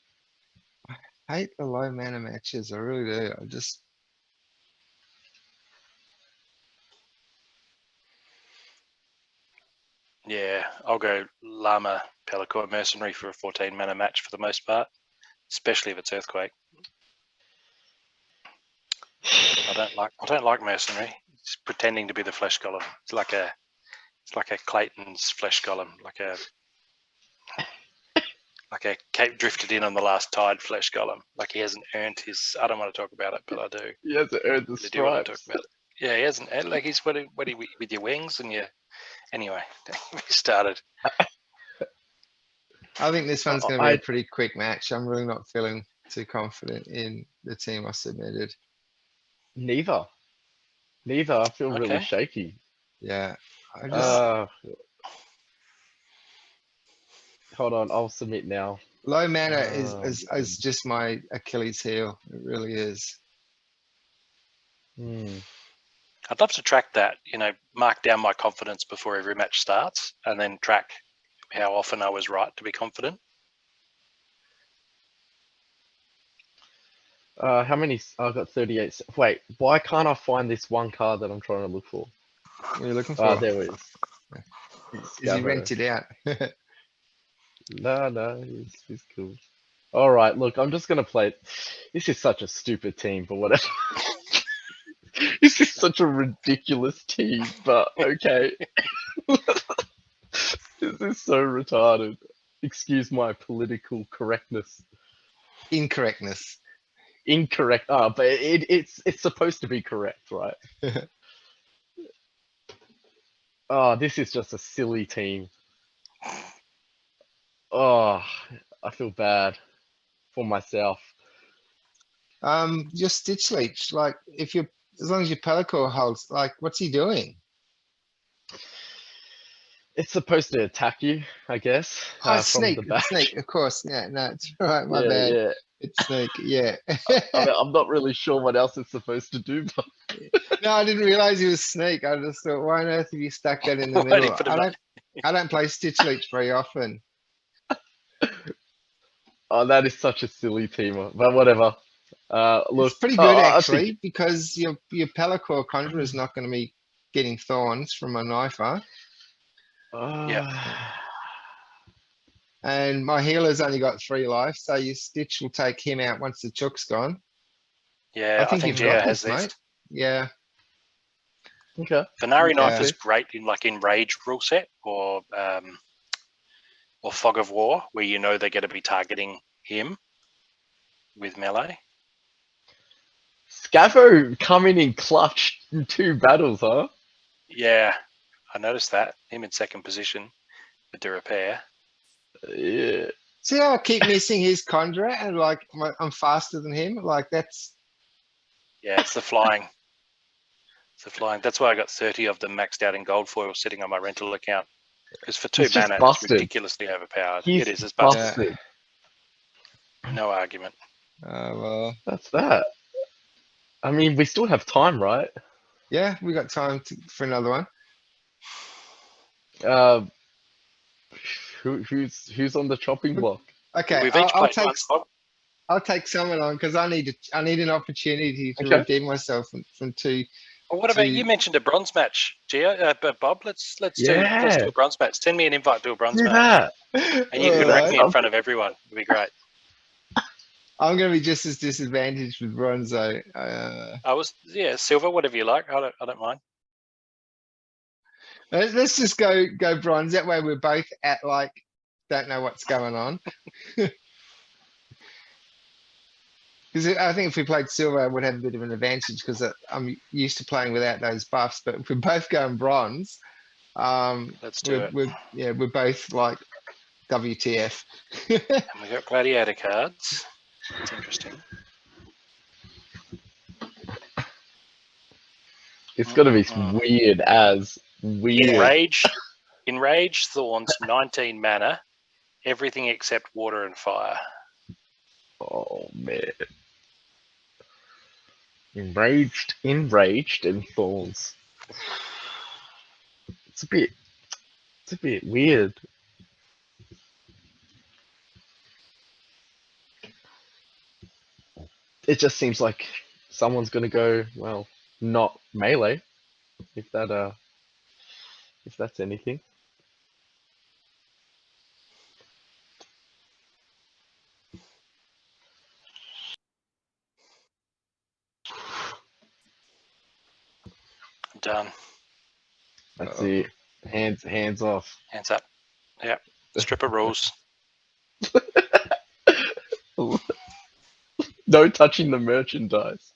I hate the low mana matches. I really do. Yeah, I'll go Llama Pelican Mercenary for a 14 mana match for the most part, especially if it's Earthquake. I don't like Mercenary. It's pretending to be the Flesh Golem. It's like a Clayton's Flesh Golem, like a Cape drifted in on the last tide Flesh Golem. Like he hasn't earned his. I don't want to talk about it, but I do. He hasn't earned the I do want to talk stripes. about it. Yeah, he hasn't. Like he's what with your wings and your. Anyway, we started. I think this one's going to be I- a pretty quick match. I'm really not feeling too confident in the team I submitted. Neither. I feel really Okay. shaky. Yeah, I just Hold on, I'll submit now. low mana Oh, is just my Achilles heel. It really is. I'd love to track that. Mark down my confidence before every match starts, and then track how often I was right to be confident. How many? I've got 38. Wait, why can't I find this one card that I'm trying to look for? What are you looking for? Ah, there it is. Is he Scavo. rented out? No, he's cool. All right, look, I'm just gonna play it. This is such a stupid team, but whatever. This is such a ridiculous team, but okay. This is so retarded. Excuse my political correctness. Incorrectness. Incorrect. But it's supposed to be correct, right? This is just a silly team. I feel bad for myself. Your Stitch Leech, like as long as your Pelacor holds, like what's he doing? It's supposed to attack you, I guess. Oh, from sneak, the back. sneak, of course. Yeah, no, it's right. My Yeah, bad. yeah. It's sneak. Yeah. I mean, I'm not really sure what else it's supposed to do, but No, I didn't realize he was snake. I just thought, why on earth have you stuck that in the Why did he middle? put it I don't play Stitch Leech very often. that is such a silly team. But whatever. Look, It's pretty good I actually, think- because your Pelacor Conjurer is not going to be getting thorns from a knifer, and my healer's only got 3 life, so your Stitch will take him out once the chook's gone. Yeah, I think you've Gio got has this, these. mate. Yeah, Okay. Venari Knife Yeah. is great in Rage rule set or Fog of War, where they're going to be targeting him. with melee. Scavo coming in clutch in 2 battles, huh? Yeah, I noticed that. Him in second position with the repair. Yeah. See how I keep missing his conjurer and like I'm faster than him? Like that's Yeah, it's the flying. It's the flying. That's why I got 30 of them maxed out in gold foil sitting on my rental account. Because for 2 He's just mana, it's busted. ridiculously overpowered. He's It is. It's busted. busted. No argument. well, That's that. I mean, we still have time, right? yeah, we got time for another one. Uh, who's on the chopping block? Okay, We've each I'll played take once, Bob. I'll take someone on because I need an opportunity to Okay. redeem myself from two. Well, what about to- you mentioned a bronze match, Gio? Bob, let's do Yeah. a bronze match. Send me an invite to a bronze Do match, that. and you can wreck Alright. me in front of everyone. It'd be great. I'm going to be just as disadvantaged with bronze though. Silver, whatever you like. I don't mind. Let's just go bronze. That way we're both at like don't know what's going on. Because I think if we played silver, I would have a bit of an advantage because I'm used to playing without those buffs. But if we're both going bronze, Let's do it. we're both like WTF. And we got gladiator cards. That's interesting. It's gonna be weird as weird. Enraged Thorns, 19 mana. Everything except water and fire. Oh man. Enraged and thorns. It's a bit weird. It just seems like someone's gonna go, well, not melee, if that's anything. Done. That's it. Hands off. Hands up. Yeah. Stripper rules. No touching the merchandise.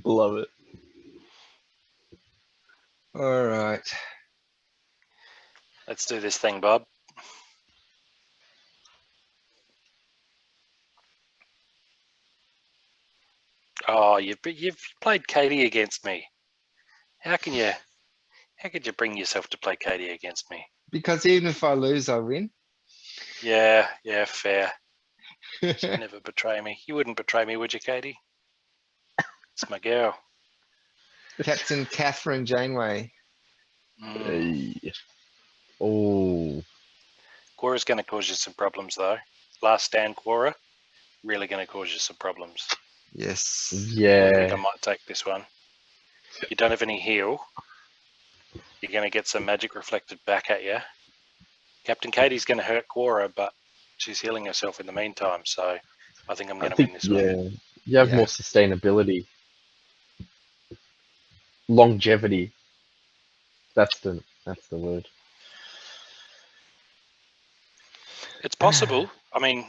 Love it. All right. Let's do this thing, Bob. Oh, you've played Katie against me. How could you bring yourself to play Katie against me? Because even if I lose, I win. Yeah, fair. You'd never betray me. You wouldn't betray me, would you, Katie? It's my girl. Captain Catherine Janeway. Mm. Hey. Oh. Quora's going to cause you some problems, though. Last stand, Quora. Really going to cause you some problems. Yes. I think Yeah. I might take this one. You don't have any heal. You're going to get some magic reflected back at you. Captain Katie's going to hurt Quora, but she's healing herself in the meantime. So I think I'm going to win this one. You have Yeah. more sustainability. Longevity. That's the word. It's possible. I mean,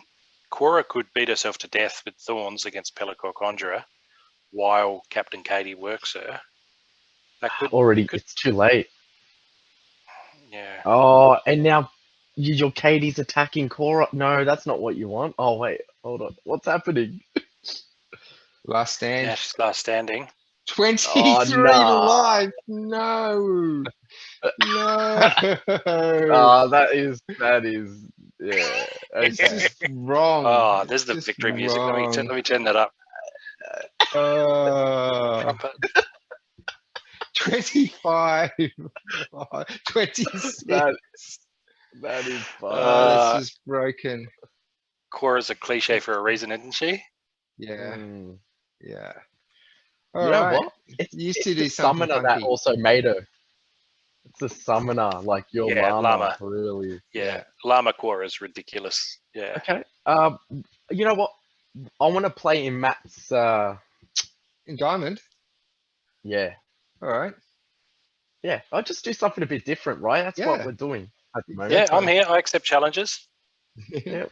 Quora could beat herself to death with Thorns against Pellicor Conjurer while Captain Katie works her. That could It's too late. Yeah. Oh, and now your Katie's attacking Cora. No, that's not what you want. Oh wait, hold on. What's happening? Last stand. Yeah, she's last standing. 23 nah. life. No. No. That is yeah. It's Okay. just wrong. Oh, there's the Just victory music. Let wrong. me turn that up. Trumpet. 25. 26. That is fun. That's just broken. Cora's a cliche for a reason, isn't she? Yeah. Mm. Yeah. You All know right. what? Used It's to do the something summoner that funky. also made her. It's a summoner, like your Yeah, llama, llama. really. Yeah. Llama Quora is ridiculous. Yeah. Okay. You know what? I want to play in Matt's. In diamond. Yeah. All right. Yeah. I'll just do something a bit different, right? That's what Yeah. we're doing. at the moment. Yeah, I'm here. I accept challenges. Yep.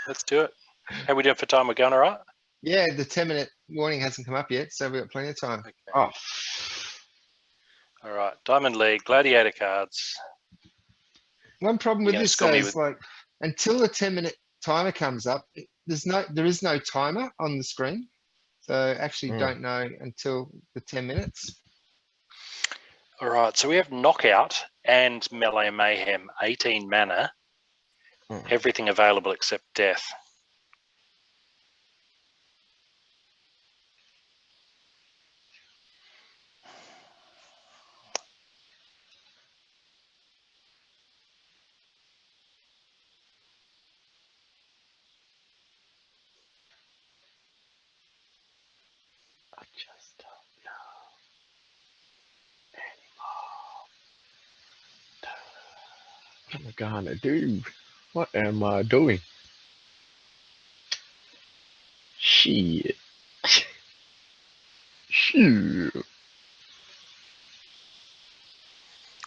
Let's do it. How we doing for time? We're going all right? Yeah, the 10-minute warning hasn't come up yet, so we've got plenty of time. Okay. Oh, All right. Diamond League, Gladiator cards. One problem You're with gonna this score though me is with- like until the 10-minute timer comes up, there is no timer on the screen. So actually Mm. don't know until the 10 minutes. All right. So we have Knockout and Melee Mayhem, 18 mana. Mm. Everything available except Death. I just don't know anymore. What am I gonna do? What am I doing? Shit. Shit.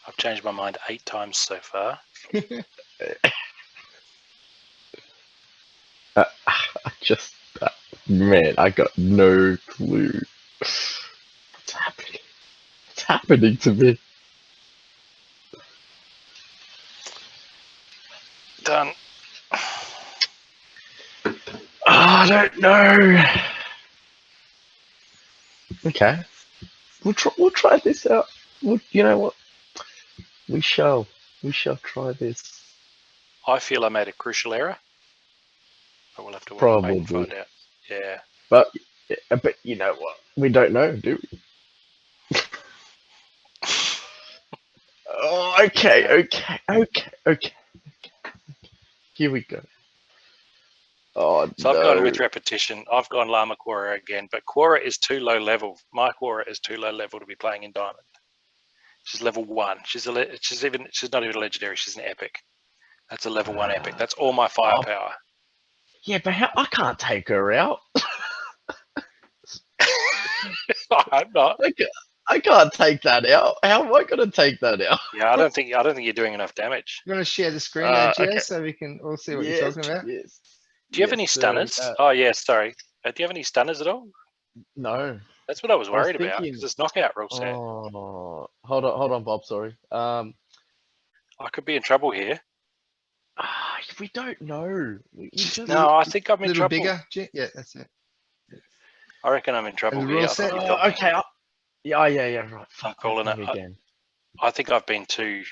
I've changed my mind 8 times so far. I just, man, I got no clue. What's happening? What's happening to me? Done. I don't know. Okay, we'll try this out. You know what? We shall try this. I feel I made a crucial error. But we'll have to wait and Probably, find out. Yeah. but you know what? We don't know, do we? Oh, okay. Here we go. Oh, So I've no. gone with repetition. I've gone Llama Quora again, but Quora is too low level. My Quora is too low level to be playing in Diamond. She's level 1. She's not even a legendary. She's an epic. That's a level 1 epic. That's all my firepower. Yeah, but I can't take her out. I'm not. I can't take that out. How am I going to take that out? Yeah, I don't think you're doing enough damage. You want to share the screen now, Gio, Okay. so we can all see what you're talking about? Yes. Do you have any Yes, sir. stunners? Oh yeah, sorry. Do you have any stunners at all? No. That's what I was I was worried about thinking- because it's knockout real sad. Oh, hold on, Bob. Sorry. I could be in trouble here. We don't know. We just No, I think I'm A in little trouble. bigger. Yeah, that's it. I reckon I'm in trouble the here. rule I set? think you've got me. Okay. Yeah. Right. I'm calling me it. again. I think I've been too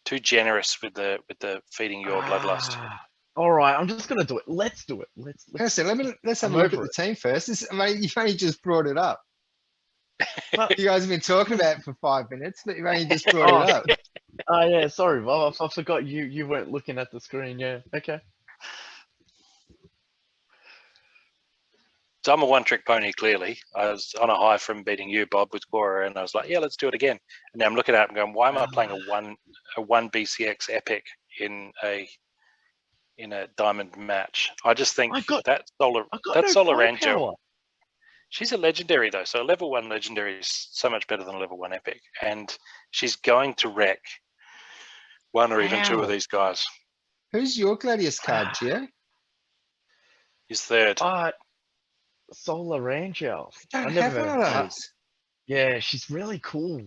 generous with the feeding your bloodlust. All right. I'm just gonna do it. Let's do it. Let's have I'm a look at over the team first. You've only just brought it up. But- You guys have been talking about it for 5 minutes, but you've only just brought it up. Oh yeah. Sorry, Bob. I forgot you weren't looking at the screen. Yeah. Okay. So I'm a one-trick pony, clearly. I was on a high from beating you, Bob, with Quora, and I was like, yeah, let's do it again. And now I'm looking at it and going, why am I playing a one BCX epic in a diamond match? I just think that Solar Angel. She's a legendary though, so a level 1 legendary is so much better than a level 1 epic, and she's going to wreck one or even two of these guys. Who's your Gladius card, Gio? He's third. Solar Angel. I don't have one of those. Yeah, she's really cool.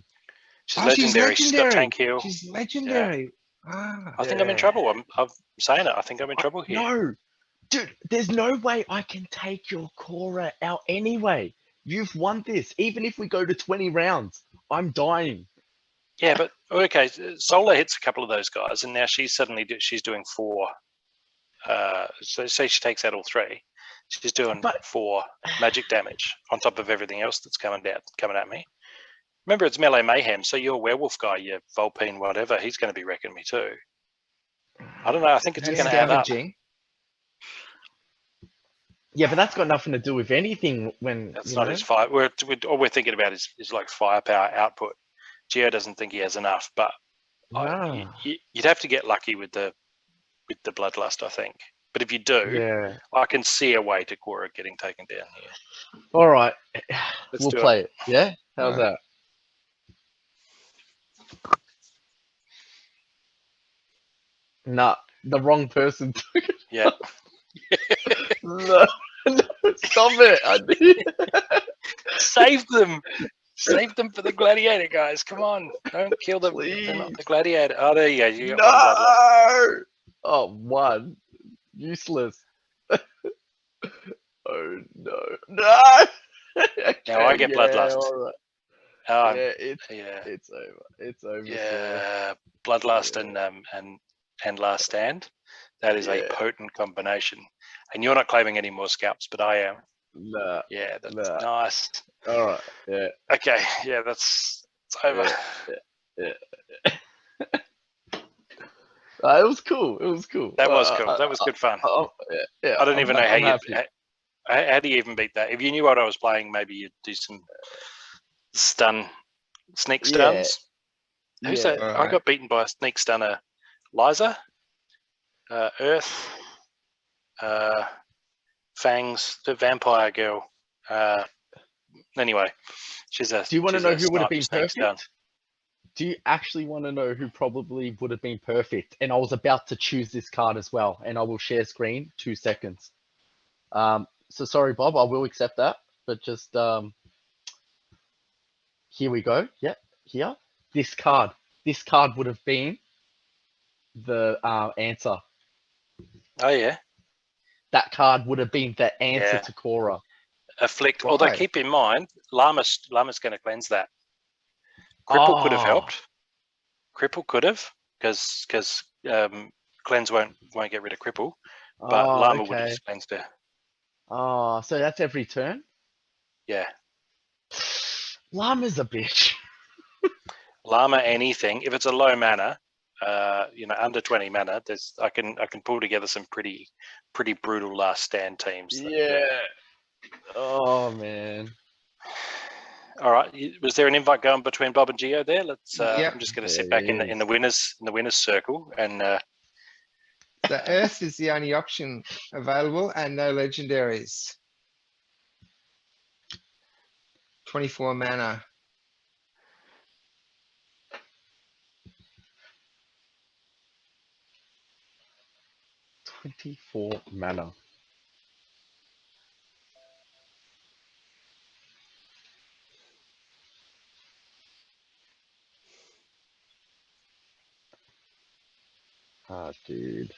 She's legendary. She's got tank heal. She's legendary. Ah. I think I'm in trouble. I'm saying it. I think I'm in trouble here. No, dude, there's no way I can take your Quora out anyway. You've won this. Even if we go to 20 rounds, I'm dying. Yeah, but okay. Solar hits a couple of those guys, and now she's doing 4. So say she takes out all 3. She's doing 4 magic damage on top of everything else that's coming at me. Remember, it's Melee Mayhem, so your werewolf guy, your Vulpine, whatever, he's going to be wrecking me too. I don't know. I think it's going to add up. Yeah, but that's got nothing to do with anything. When that's not his fire. All we're thinking about is like firepower output. Gio doesn't think he has enough, but you'd have to get lucky with the bloodlust, I think. But if you do, I can see a way to Quora getting taken down here. All right, we'll play it. Yeah, how's that? Nah, the wrong person took it. Yeah. No, no, stop it. Save them. Save them for the gladiator guys. Come on. Don't kill them. They're not Please. the gladiator. Oh, there you go. You got one bloodlust. No! Oh, one. Useless. Oh, no. No! Now I get bloodlust. All right. Oh, Yeah, yeah. it's over. It's over. Sir. Yeah. Bloodlust Yeah. and last stand. That is a Yeah. potent combination. And you're not claiming any more scalps, but I am. Nah. Yeah, that's Nah. nice. All right. Yeah. Okay, yeah, it's over. Yeah. It was cool. It was cool. That was cool. That was good fun. Yeah. I don't even know how I'm you happy. how do you even beat that? If you knew what I was playing, maybe you'd do some sneak stuns. Who's Yeah. that? I Alright. got beaten by a sneak stunner. Liza, Earth, Fangs, the vampire girl. Anyway, she's a. Do you want to she's know a who would have sniper been sneak stun. perfect? Do you actually want to know who probably would have been perfect? And I was about to choose this card as well, and I will share screen 2 seconds. So sorry, Bob, I will accept that, but just here we go. Yep, here. This card would have been the answer. Oh yeah, That card would have been the answer Yeah. to Quora. afflict. Although Why? keep in mind, Llama's going to cleanse that. Cripple could have Oh. helped. Cripple could have because cleanse won't get rid of cripple, but Oh, Llama would have okay. just cleansed her. Oh, so that's every turn? Yeah, Llama's a bitch. Llama anything. If it's a low mana, under 20 mana, I can pull together some pretty brutal last stand teams. Oh man. All right. Was there an invite going between Bob and Geo there? Let's. Yep. I'm just going to There sit back in is. the winners circle and. The Earth is the only option available and no legendaries. 24 mana. $24 mana. Ah, dude.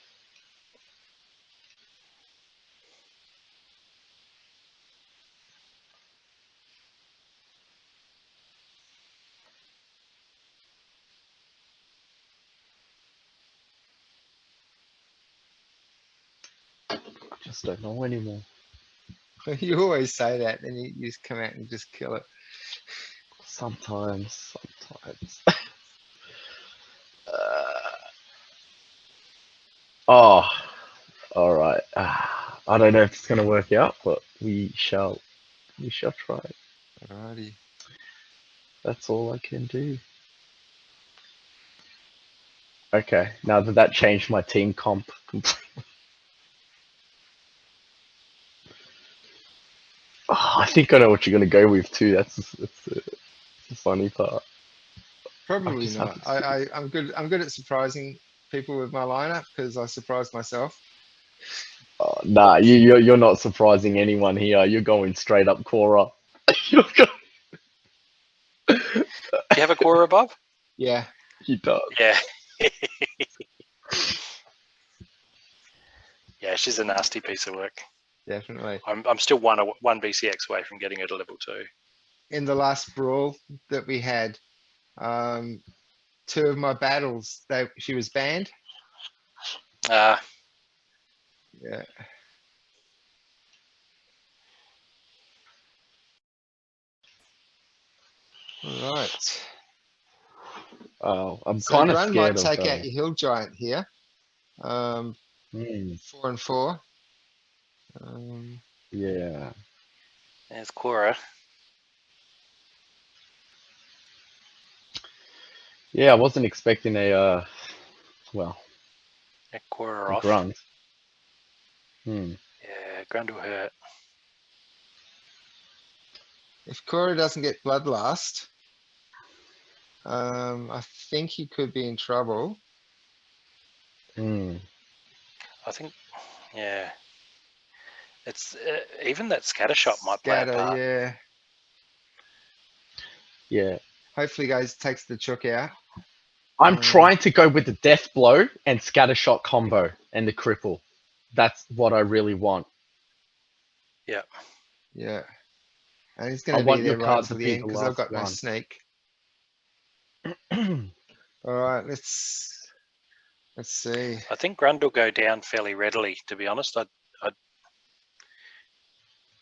I just don't know anymore. You always say that, then you just come out and just kill it. Sometimes. Oh, all right. I don't know if it's gonna work out, but we shall try. Alrighty. That's all I can do. Okay, now that changed my team comp completely. Oh, I think I know what you're gonna go with too. That's the funny part. Probably just not. haven't I'm good at surprising people with my lineup because I surprised myself. Oh, nah, you're not surprising anyone here. You're going straight up Quora. You're going... Do you have a Quora, Bob? Yeah. He does. Yeah. Yeah, she's a nasty piece of work. Definitely. I'm still one VCX away from getting her to level 2. In the last brawl that we had, 2 of my battles, she was banned. Yeah. All right. Oh, I'm So kind of Grun scared might of. take out your hill giant here. 4 and 4. Yeah. There's Quora. Yeah, I wasn't expecting a well, Yeah, Quora a off. grunt. Yeah, grunt will hurt. If Quora doesn't get bloodlust, I think he could be in trouble. Mm. I think, yeah. It's even that scatter shot might play a Scatter, part. yeah. Yeah. Hopefully, guys takes the chook out. I'm trying to go with the death blow and scatter shot combo and the cripple. That's what I really want. Yeah. Yeah. And he's I going to be want there your right card till to the be end the because I've last got no one. sneak. All right, let's see. I think Grund will go down fairly readily, to be honest.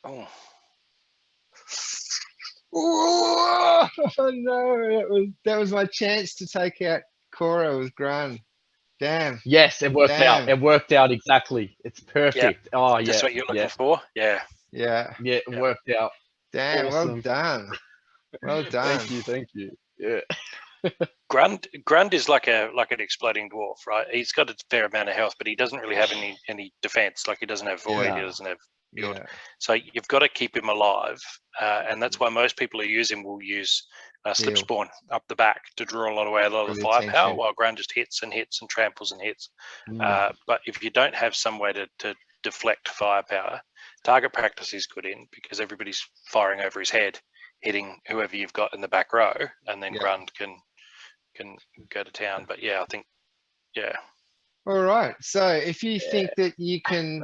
Oh, Oh no, that was my chance to take out Quora with Grun. Damn. Yes, it worked out. Damn. It worked out exactly. It's perfect. Oh yeah. just what you're looking Yeah. for? Yeah. Yeah. Yeah, it Yeah. worked out. Damn. Well Awesome. done. Well done. Thank you. Yeah. Grund is like an exploding dwarf, right? He's got a fair amount of health, but he doesn't really have any defense. Like he doesn't have void, Yeah. he doesn't have shield. Yeah. So you've got to keep him alive, and that's why most people who use him will use slip Heal. spawn up the back to draw a lot of For the the firepower, attention. while Grund just hits and hits and tramples and hits. Mm. But if you don't have some way to deflect firepower, target practice is good in because everybody's firing over his head, hitting whoever you've got in the back row, and then Yeah. Grund can go to town. But yeah, I think All right. So if you think that you can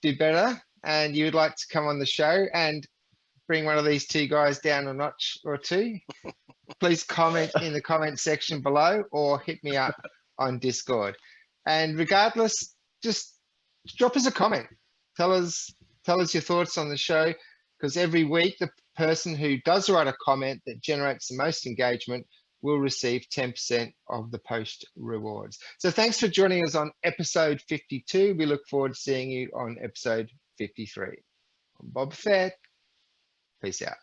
do better and you would like to come on the show and bring one of these two guys down a notch or two, please comment in the comment section below or hit me up on Discord. And regardless, just drop us a comment. Tell us your thoughts on the show, because every week the person who does write a comment that generates the most engagement will receive 10% of the post rewards. So thanks for joining us on episode 52. We look forward to seeing you on episode 53. I'm Bob Fett. Peace out.